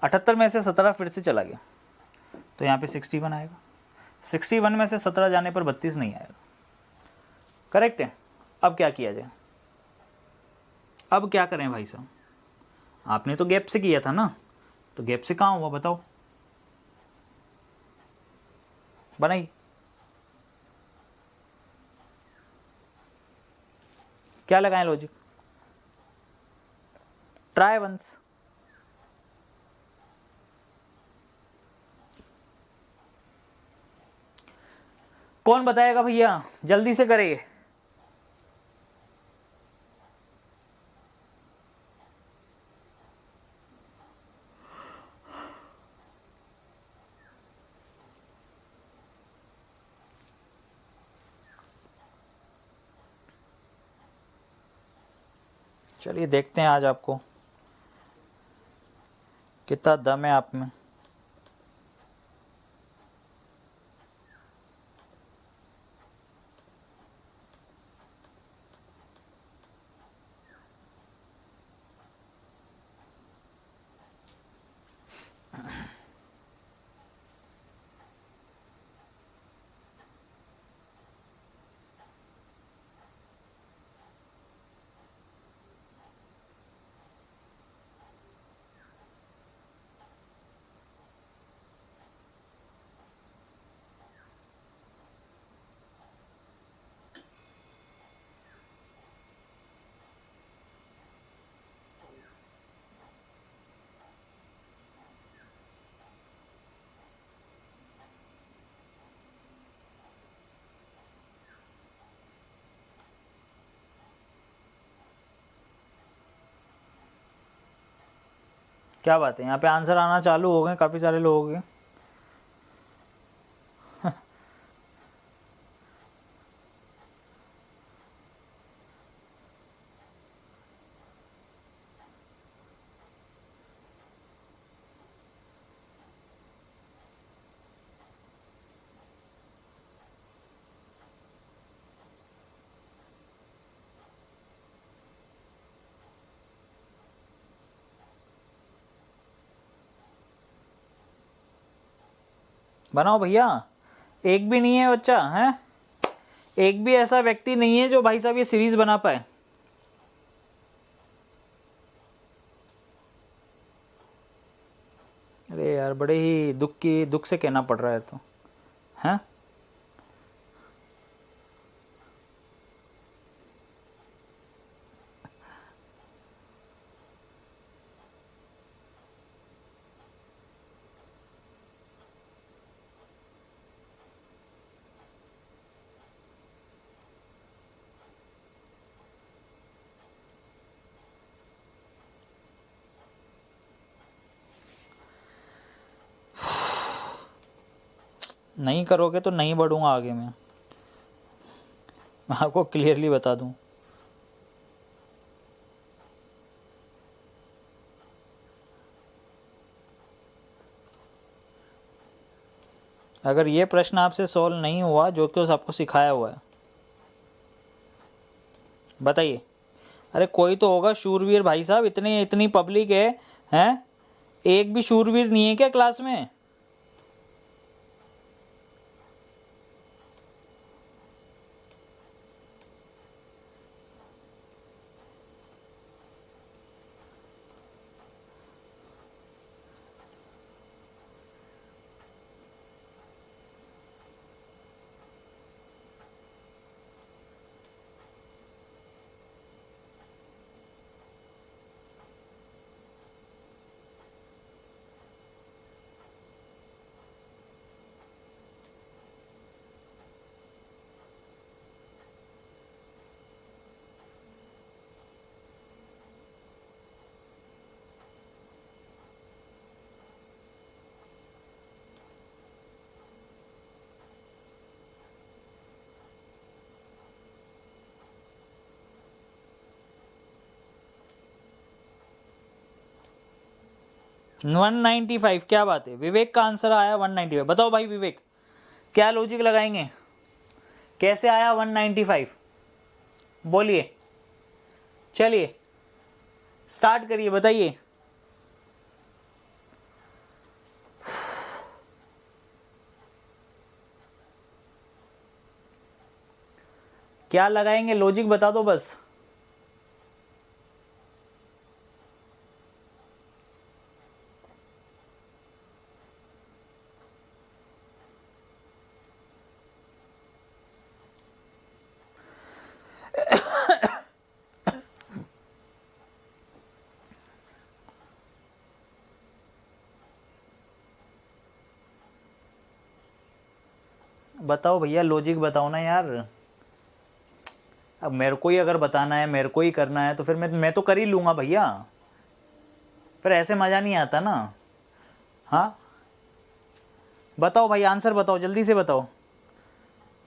78 में से 17 फिर से चला गया तो यहाँ पे 61 आएगा। 61 में से 17 जाने पर 32 नहीं आएगा, करेक्ट है। अब क्या किया जाए, अब क्या करें भाई साहब, आपने तो गैप से किया था ना, तो गैप से कहाँ हुआ बताओ, बनाइए, क्या लगाएं लॉजिक, ट्राई वंस। कौन बताएगा भैया, जल्दी से करिए। चलिए देखते हैं आज आपको कितना दम है आप में। क्या बात है, यहाँ पे आंसर आना चालू हो गए काफ़ी सारे लोगों के। बनाओ भैया, एक भी नहीं है बच्चा है, एक भी ऐसा व्यक्ति नहीं है जो भाई साहब ये सीरीज बना पाए। अरे यार बड़े ही दुख से कहना पड़ रहा है तो हैं। नहीं करोगे तो नहीं बढ़ूंगा आगे मैं आपको क्लियरली बता दूं। अगर ये प्रश्न आपसे सॉल्व नहीं हुआ जो कि आपको सिखाया हुआ है, बताइए। अरे कोई तो होगा शूरवीर भाई साहब, इतनी पब्लिक है हैं, एक भी शूरवीर नहीं है क्या क्लास में? वन 195, क्या बात है, विवेक का आंसर आया 195। बताओ भाई विवेक, क्या लॉजिक लगाएंगे, कैसे आया 195? बोलिए, चलिए स्टार्ट करिए, बताइए। क्या लगाएंगे, लॉजिक बता दो बस। बताओ भैया, लॉजिक बताओ ना यार। अब मेरे को ही अगर बताना है, मेरे को ही करना है, तो फिर मैं तो कर ही लूँगा भैया, फिर ऐसे मज़ा नहीं आता ना। हाँ बताओ भाई, आंसर बताओ, जल्दी से बताओ।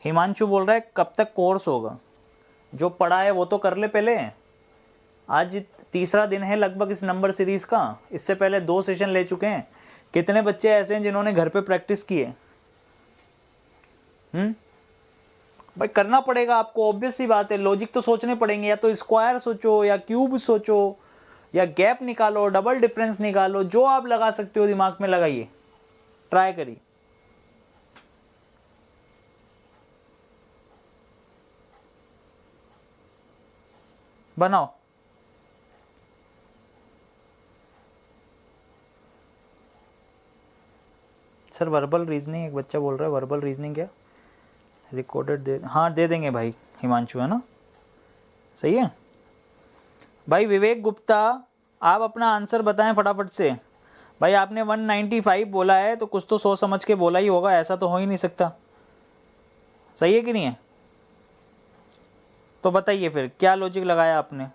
हिमांशु बोल रहा है कब तक कोर्स होगा? जो पढ़ा है वो तो कर ले पहले। आज तीसरा दिन है लगभग इस नंबर सीरीज का। इससे पहले 2 सेशन ले चुके हैं। कितने बच्चे ऐसे हैं जिन्होंने घर पे प्रैक्टिस की है? भाई करना पड़ेगा आपको, ऑब्वियस सी बात है। लॉजिक तो सोचने पड़ेंगे, या तो स्क्वायर सोचो या क्यूब सोचो या गैप निकालो, डबल डिफरेंस निकालो, जो आप लगा सकते हो दिमाग में लगाइए, ट्राई करिए। बनाओ। सर वर्बल रीजनिंग, एक बच्चा बोल रहा है वर्बल रीजनिंग क्या रिकॉर्डेड दे? हाँ दे देंगे भाई हिमांशु, है ना? सही है भाई। विवेक गुप्ता, आप अपना आंसर बताएं फटाफट से। भाई आपने 195 बोला है तो कुछ तो सोच समझ के बोला ही होगा, ऐसा तो हो ही नहीं सकता। सही है कि नहीं है? तो बताइए फिर क्या लॉजिक लगाया आपने।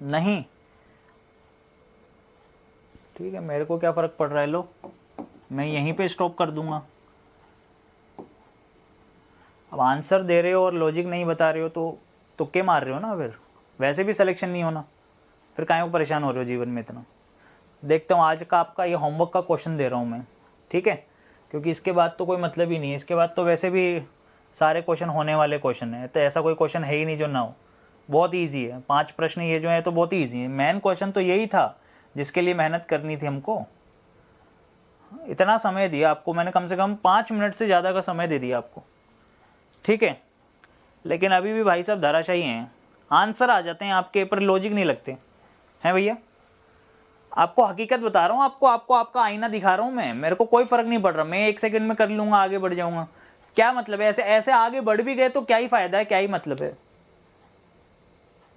नहीं ठीक है, मेरे को क्या फर्क पड़ रहा है, लो मैं यहीं पे स्टॉप कर दूंगा। अब आंसर दे रहे हो और लॉजिक नहीं बता रहे हो तो तुक्के मार रहे हो ना, फिर वैसे भी सिलेक्शन नहीं होना, फिर काहे को परेशान हो रहे हो जीवन में इतना। देखता हूँ आज का आपका ये होमवर्क का क्वेश्चन दे रहा हूँ मैं, ठीक है? क्योंकि इसके बाद तो कोई मतलब ही नहीं है, इसके बाद तो वैसे भी सारे क्वेश्चन होने वाले क्वेश्चन है, तो ऐसा कोई क्वेश्चन है ही नहीं जो ना हो। बहुत ईजी है, 5 प्रश्न ये जो है तो बहुत ईजी है। मेन क्वेश्चन तो यही था जिसके लिए मेहनत करनी थी हमको। इतना समय दिया आपको मैंने, कम से कम 5 मिनट से ज़्यादा का समय दे दिया आपको, ठीक है? लेकिन अभी भी भाई साहब धराशायी हैं, आंसर आ जाते हैं आपके पर लॉजिक नहीं लगते हैं भैया। आपको हकीकत बता रहा हूँ, आपको आपका आईना दिखा रहा हूँ मैं। मेरे को कोई फर्क नहीं पड़ रहा, मैं 1 सेकंड में कर लूँगा, आगे बढ़ जाऊँगा। क्या मतलब है? ऐसे ऐसे आगे बढ़ भी गए तो क्या ही फ़ायदा है, क्या ही मतलब है?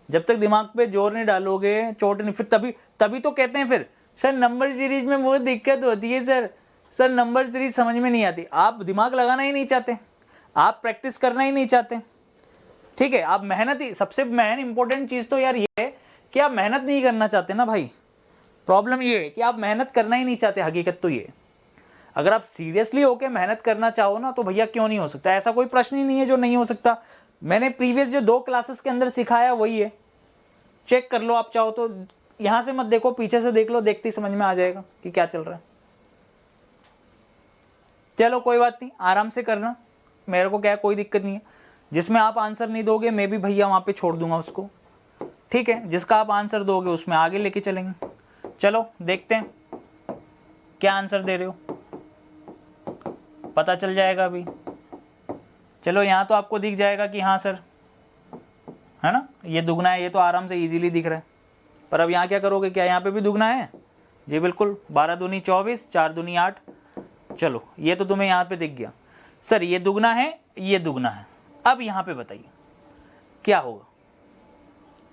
जब तक दिमाग पे जोर नहीं डालोगे, चोट नहीं, फिर तभी तो कहते हैं फिर सर नंबर सीरीज में बहुत दिक्कत होती है सर नंबर सीरीज समझ में नहीं आती। आप दिमाग लगाना ही नहीं चाहते, आप प्रैक्टिस करना ही नहीं चाहते, ठीक है? आप मेहनत ही, सबसे मेन इंपॉर्टेंट चीज़ तो यार ये है कि आप मेहनत नहीं करना चाहते ना भाई। प्रॉब्लम ये है कि आप मेहनत करना ही नहीं चाहते, हकीकत तो ये। अगर आप सीरियसली होके मेहनत करना चाहो ना तो भैया क्यों नहीं हो सकता? ऐसा कोई प्रश्न ही नहीं है जो नहीं हो सकता। मैंने प्रीवियस जो 2 क्लासेस के अंदर सिखाया वही है, चेक कर लो आप चाहो तो। यहां से मत देखो, पीछे से देख लो, देखते ही समझ में आ जाएगा कि क्या चल रहा है। चलो कोई बात नहीं, आराम से करना, मेरे को क्या है, कोई दिक्कत नहीं है। जिसमें आप आंसर नहीं दोगे मैं भी भैया वहां पे छोड़ दूंगा उसको, ठीक है? जिसका आप आंसर दोगे उसमें आगे लेके चलेंगे। चलो देखते हैं क्या आंसर दे रहे हो, पता चल जाएगा अभी। चलो यहाँ तो आपको दिख जाएगा कि हाँ सर, है ना? ये दुगना है, ये तो आराम से इजीली दिख रहा है। पर अब यहाँ क्या करोगे? क्या यहाँ पे भी दुगना है? जी बिल्कुल, 12 दूनी 24, 4 दूनी 8। चलो ये तो तुम्हें यहाँ पे दिख गया। सर ये दुगना है, ये दुगना है। अब यहाँ पे बताइए क्या होगा,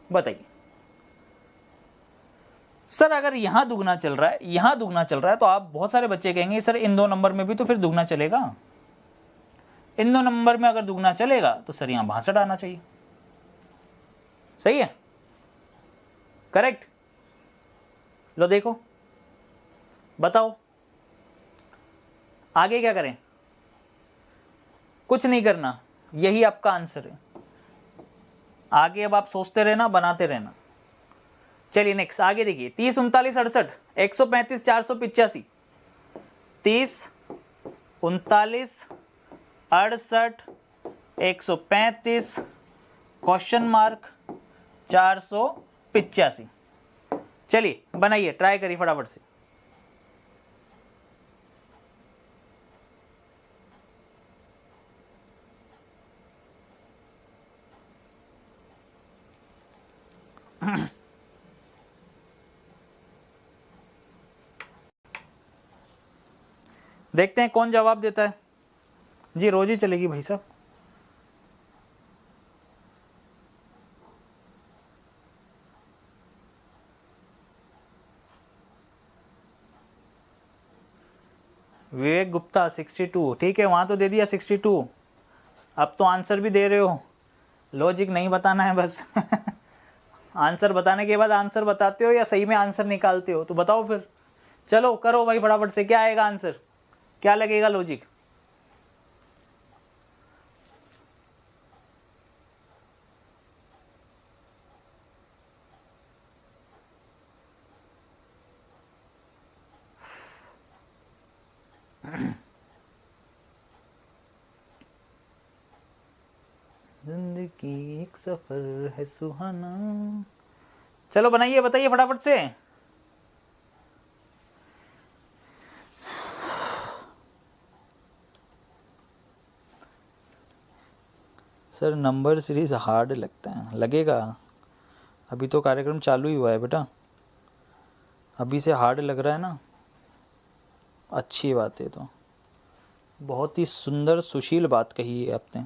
बताइए। सर अगर यहाँ दुगना चल रहा है, यहाँ दुगना चल रहा है, तो आप बहुत सारे बच्चे कहेंगे सर इन 2 नंबर में भी तो फिर दुगना चलेगा। इन 2 नंबर में अगर दुगना चलेगा तो सर यहाँ 62 आना चाहिए। सही है, करेक्ट? लो देखो, बताओ आगे क्या करें? कुछ नहीं करना, यही आपका आंसर है। आगे अब आप सोचते रहना, बनाते रहना। चलिए नेक्स्ट आगे देखिए, 30 39 68 135 485, 30 39 68 135 क्वेश्चन मार्क 485। चलिए बनाइए, ट्राई करिए फटाफट से। देखते हैं कौन जवाब देता है। जी रोज ही चलेगी भाई साहब। विवेक गुप्ता 62, ठीक है, वहां तो दे दिया 62। अब तो आंसर भी दे रहे हो, लॉजिक नहीं बताना है बस। आंसर बताने के बाद आंसर बताते हो या सही में आंसर निकालते हो, तो बताओ फिर। चलो करो भाई फटाफट से, क्या आएगा आंसर, क्या लगेगा लॉजिक। जिंदगी एक सफर है सुहाना। चलो बनाइए, बताइए फटाफट से। सर नंबर सीरीज हार्ड लगता है, लगेगा, अभी तो कार्यक्रम चालू ही हुआ है बेटा, अभी से हार्ड लग रहा है ना, अच्छी बात है। तो बहुत ही सुंदर सुशील बात कही है आपने।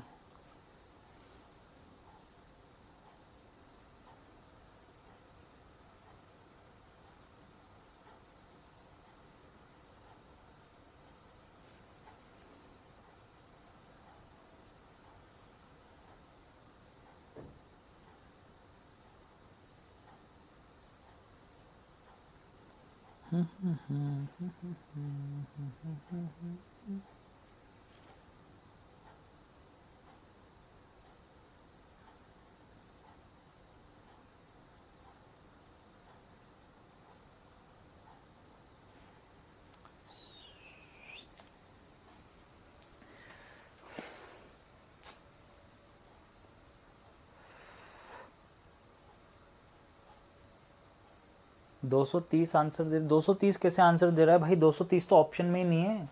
दो सौ तीस आंसर दे, 230 कैसे आंसर दे रहा है भाई, 230 तो ऑप्शन में ही नहीं है,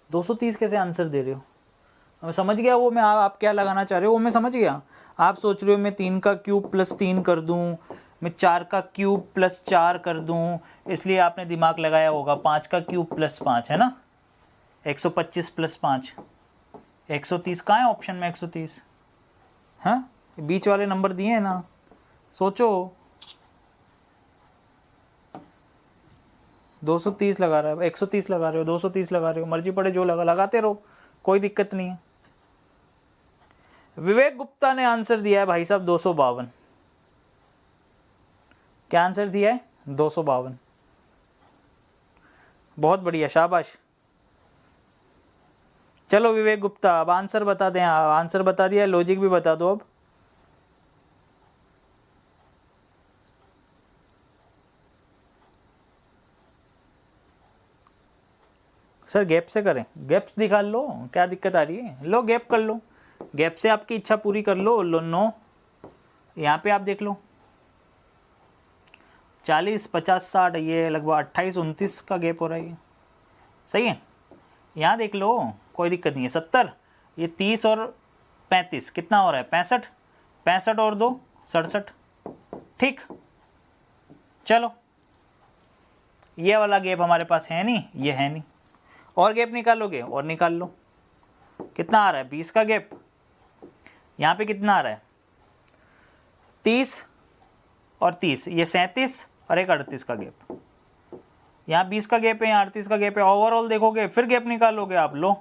230 कैसे आंसर दे रहे हो। मैं समझ गया वो, मैं आप क्या लगाना चाह रहे हो वो मैं समझ गया। आप सोच रहे हो मैं 3 का क्यूब प्लस 3 कर दूं, मैं 4 का क्यूब प्लस 4 कर दूं, इसलिए आपने दिमाग लगाया होगा। 5 का क्यूब प्लस 5 है ना, 125 प्लस 5 130। कहाँ है ऑप्शन में 130? हाँ, बीच वाले नंबर दिए हैं ना, सोचो। 230 लगा रहा है, 130 लगा रहे हो, 230 लगा रहे हो, मर्जी पड़े जो लगाते रहो, कोई दिक्कत नहीं है। विवेक गुप्ता ने आंसर दिया है भाई साहब 252। क्या आंसर दिया है? 252। बहुत बढ़िया, शाबाश। चलो विवेक गुप्ता अब आंसर बता दें। आंसर बता दिया, लॉजिक भी बता दो अब। सर गैप से करें, गैप्स दिखा लो, क्या दिक्कत आ रही है, लो गैप कर लो, गैप से आपकी इच्छा पूरी कर लो। लो 9, यहाँ पे आप देख लो 40 50 60, ये लगभग 28 29 का गैप हो रहा है, ये सही है। यहाँ देख लो, कोई दिक्कत नहीं है। 70, ये 30 और 35 कितना हो रहा है? 65, 65 और 2 67। ठीक, चलो ये वाला गैप हमारे पास है नहीं, ये है नहीं। और गैप निकालोगे और निकाल लो, कितना आ रहा है? 20 का गैप। यहाँ पे कितना आ रहा है? 30 और 30, ये 37 और एक 38 का गैप। यहाँ 20 का गैप है, यहाँ 38 का गैप है। ओवरऑल देखोगे फिर गैप निकालोगे आप, लो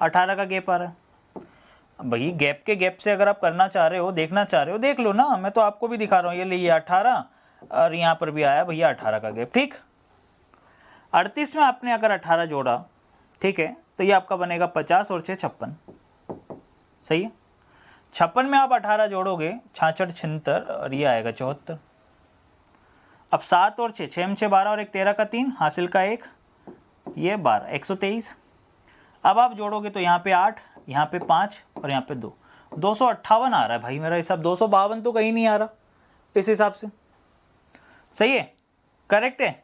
18 का गैप आ रहा है। भाई गैप के गैप से अगर आप करना चाह रहे हो, देखना चाह रहे हो, देख लो ना, मैं तो आपको भी दिखा रहा हूँ। ये लीजिए 18 और यहाँ पर भी आया भैया 18 का गैप। ठीक, 38 में आपने अगर 18 जोड़ा, ठीक है, तो ये आपका बनेगा 50 और 6 56, सही है। 56 में आप 18 जोड़ोगे, 66 76 और ये आएगा 74। अब 7 और 6, 6 में 6 12 और एक 13 का 3, हासिल का 1, ये 12 123। अब आप जोड़ोगे तो यहाँ पे 8, यहाँ पे 5 और यहाँ पे 2, 258 आ रहा है भाई मेरा हिसाब। 252 तो कहीं नहीं आ रहा इस हिसाब से, सही है, करेक्ट है।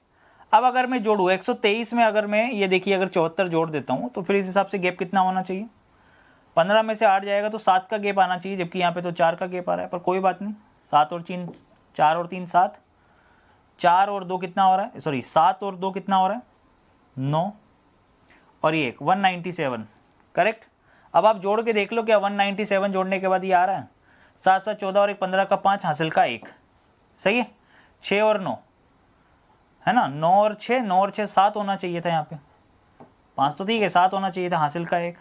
अब अगर मैं जोड़ूँ 123 में, अगर मैं ये देखिए अगर 74 जोड़ देता हूँ तो फिर इस हिसाब से गैप कितना होना चाहिए? 15 में से 8 जाएगा तो 7 का गैप आना चाहिए, जबकि यहाँ पे तो 4 का गैप आ रहा है, पर कोई बात नहीं। 7 और 3 4 और 3 7, 4 और 2 कितना हो रहा है? सॉरी 7 और 2 कितना हो रहा है? 9 और ये 197, करेक्ट। अब आप जोड़ के देख लो, क्या 197 जोड़ने के बाद ये आ रहा है? 7 7 14 और एक 15 का 5, हासिल का 1, सही है। 6 और 9 है ना, 9 और 6, 9 और 6 7 होना चाहिए था, यहाँ पे 5 तो ठीक है, 7 होना चाहिए था, हासिल का 1,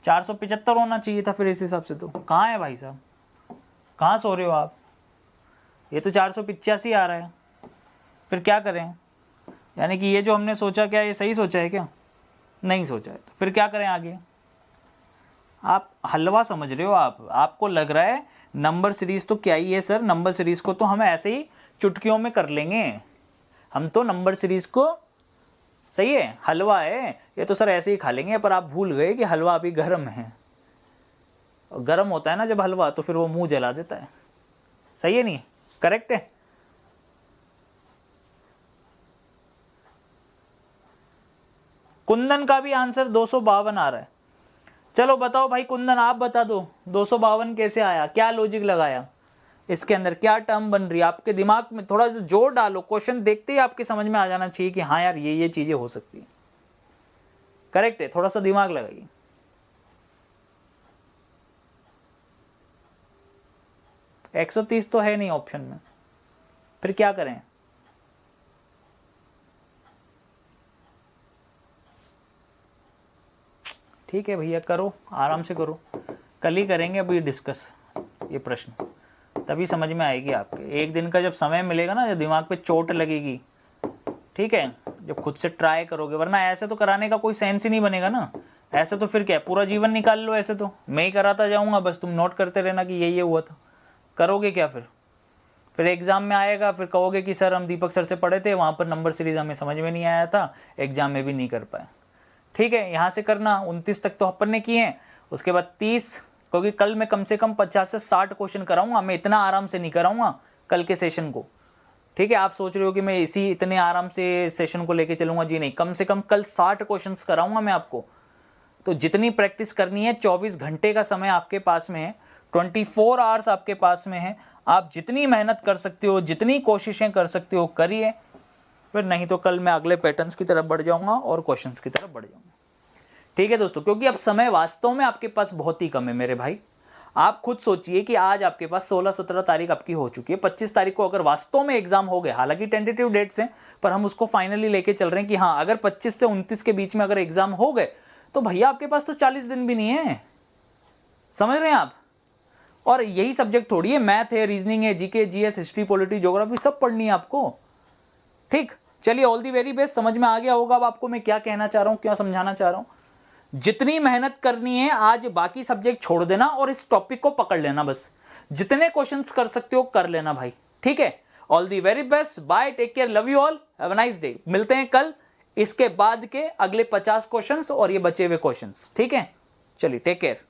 475 होना चाहिए था फिर इस हिसाब से। तो कहाँ है भाई साहब, कहाँ सो रहे हो आप? ये तो 485 आ रहा है, फिर क्या करें? यानी कि ये जो हमने सोचा, क्या ये सही सोचा है? क्या नहीं सोचा है, तो फिर क्या करें आगे? आप हलवा समझ रहे हो, आपको लग रहा है नंबर सीरीज तो क्या ही है सर, नंबर सीरीज को तो हम ऐसे ही चुटकियों में कर लेंगे, हम तो नंबर सीरीज को, सही है, हलवा है ये तो सर ऐसे ही खा लेंगे। पर आप भूल गए कि हलवा अभी गर्म है, और गर्म होता है ना जब हलवा, तो फिर वो मुंह जला देता है। सही है नहीं? करेक्ट है। कुंदन का भी आंसर 252 आ रहा है। चलो बताओ भाई कुंदन, आप बता दो 252 कैसे आया, क्या लॉजिक लगाया इसके अंदर, क्या टर्म बन रही है आपके दिमाग में? थोड़ा सा जोर डालो, क्वेश्चन देखते ही आपके समझ में आ जाना चाहिए कि हाँ यार ये चीजें हो सकती है। करेक्ट है, थोड़ा सा दिमाग लगाइए। तो 130 तो है नहीं ऑप्शन में, फिर क्या करें? ठीक है भैया, करो आराम से करो, कल ही करेंगे अभी डिस्कस ये प्रश्न, तभी समझ में आएगी आपके। एक दिन का जब समय मिलेगा ना, जब दिमाग पे चोट लगेगी, ठीक है, जब खुद से ट्राई करोगे, वरना ऐसे तो कराने का कोई सेंस ही नहीं बनेगा ना। ऐसे तो फिर क्या, पूरा जीवन निकाल लो, ऐसे तो मैं ही कराता जाऊंगा, बस तुम नोट करते रहना कि ये हुआ था। करोगे क्या फिर एग्जाम में आएगा, फिर कहोगे कि सर हम दीपक सर से पढ़े थे, वहां पर नंबर सीरीज हमें समझ में नहीं आया था, एग्जाम में भी नहीं कर पाए। ठीक है, यहां से करना, 29 तक तो अपन ने किए हैं, उसके बाद 30, क्योंकि कल मैं कम से कम 50 से 60 क्वेश्चन कराऊंगा, मैं इतना आराम से नहीं कराऊंगा कल के सेशन को। ठीक है, आप सोच रहे हो कि मैं इतने आराम से सेशन को लेके चलूंगा, जी नहीं, कम से कम कल 60 क्वेश्चन कराऊंगा मैं आपको। तो जितनी प्रैक्टिस करनी है, 24 घंटे का समय आपके पास में है, 24 आवर्स आपके पास में है, आप जितनी मेहनत कर सकते हो, जितनी कोशिशें कर सकते हो करिए, फिर नहीं तो कल मैं अगले पैटर्न्स की तरफ बढ़ जाऊंगा और क्वेश्चंस की तरफ बढ़ जाऊंगा। ठीक है दोस्तों, क्योंकि अब समय वास्तव में आपके पास बहुत ही कम है मेरे भाई। आप खुद सोचिए कि आज आपके पास 16-17 तारीख आपकी हो चुकी है, 25 तारीख को अगर वास्तव में एग्जाम हो गए, हालांकि टेंटेटिव डेट्स हैं, पर हम उसको फाइनली लेके चल रहे हैं कि हाँ अगर 25 से 29 के बीच में अगर एग्जाम हो गए, तो भैया आपके पास तो 40 दिन भी नहीं है। समझ रहे हैं आप? और यही सब्जेक्ट थोड़ी है, मैथ है, रीजनिंग है, GK, GS, history, polity, geography, सब पढ़नी है आपको। ठीक, चलिए, ऑल दी वेरी बेस्ट। समझ में आ गया होगा अब आपको मैं क्या कहना चाह रहा हूं, क्या समझाना चाह रहा हूं। जितनी मेहनत करनी है आज, बाकी सब्जेक्ट छोड़ देना और इस टॉपिक को पकड़ लेना, बस जितने क्वेश्चंस कर सकते हो कर लेना भाई। ठीक है, all the very best, bye, take care, love you all, have a nice day. मिलते हैं कल इसके बाद के अगले 50 क्वेश्चंस और ये बचे हुए क्वेश्चंस। ठीक है, चलिए, टेक केयर।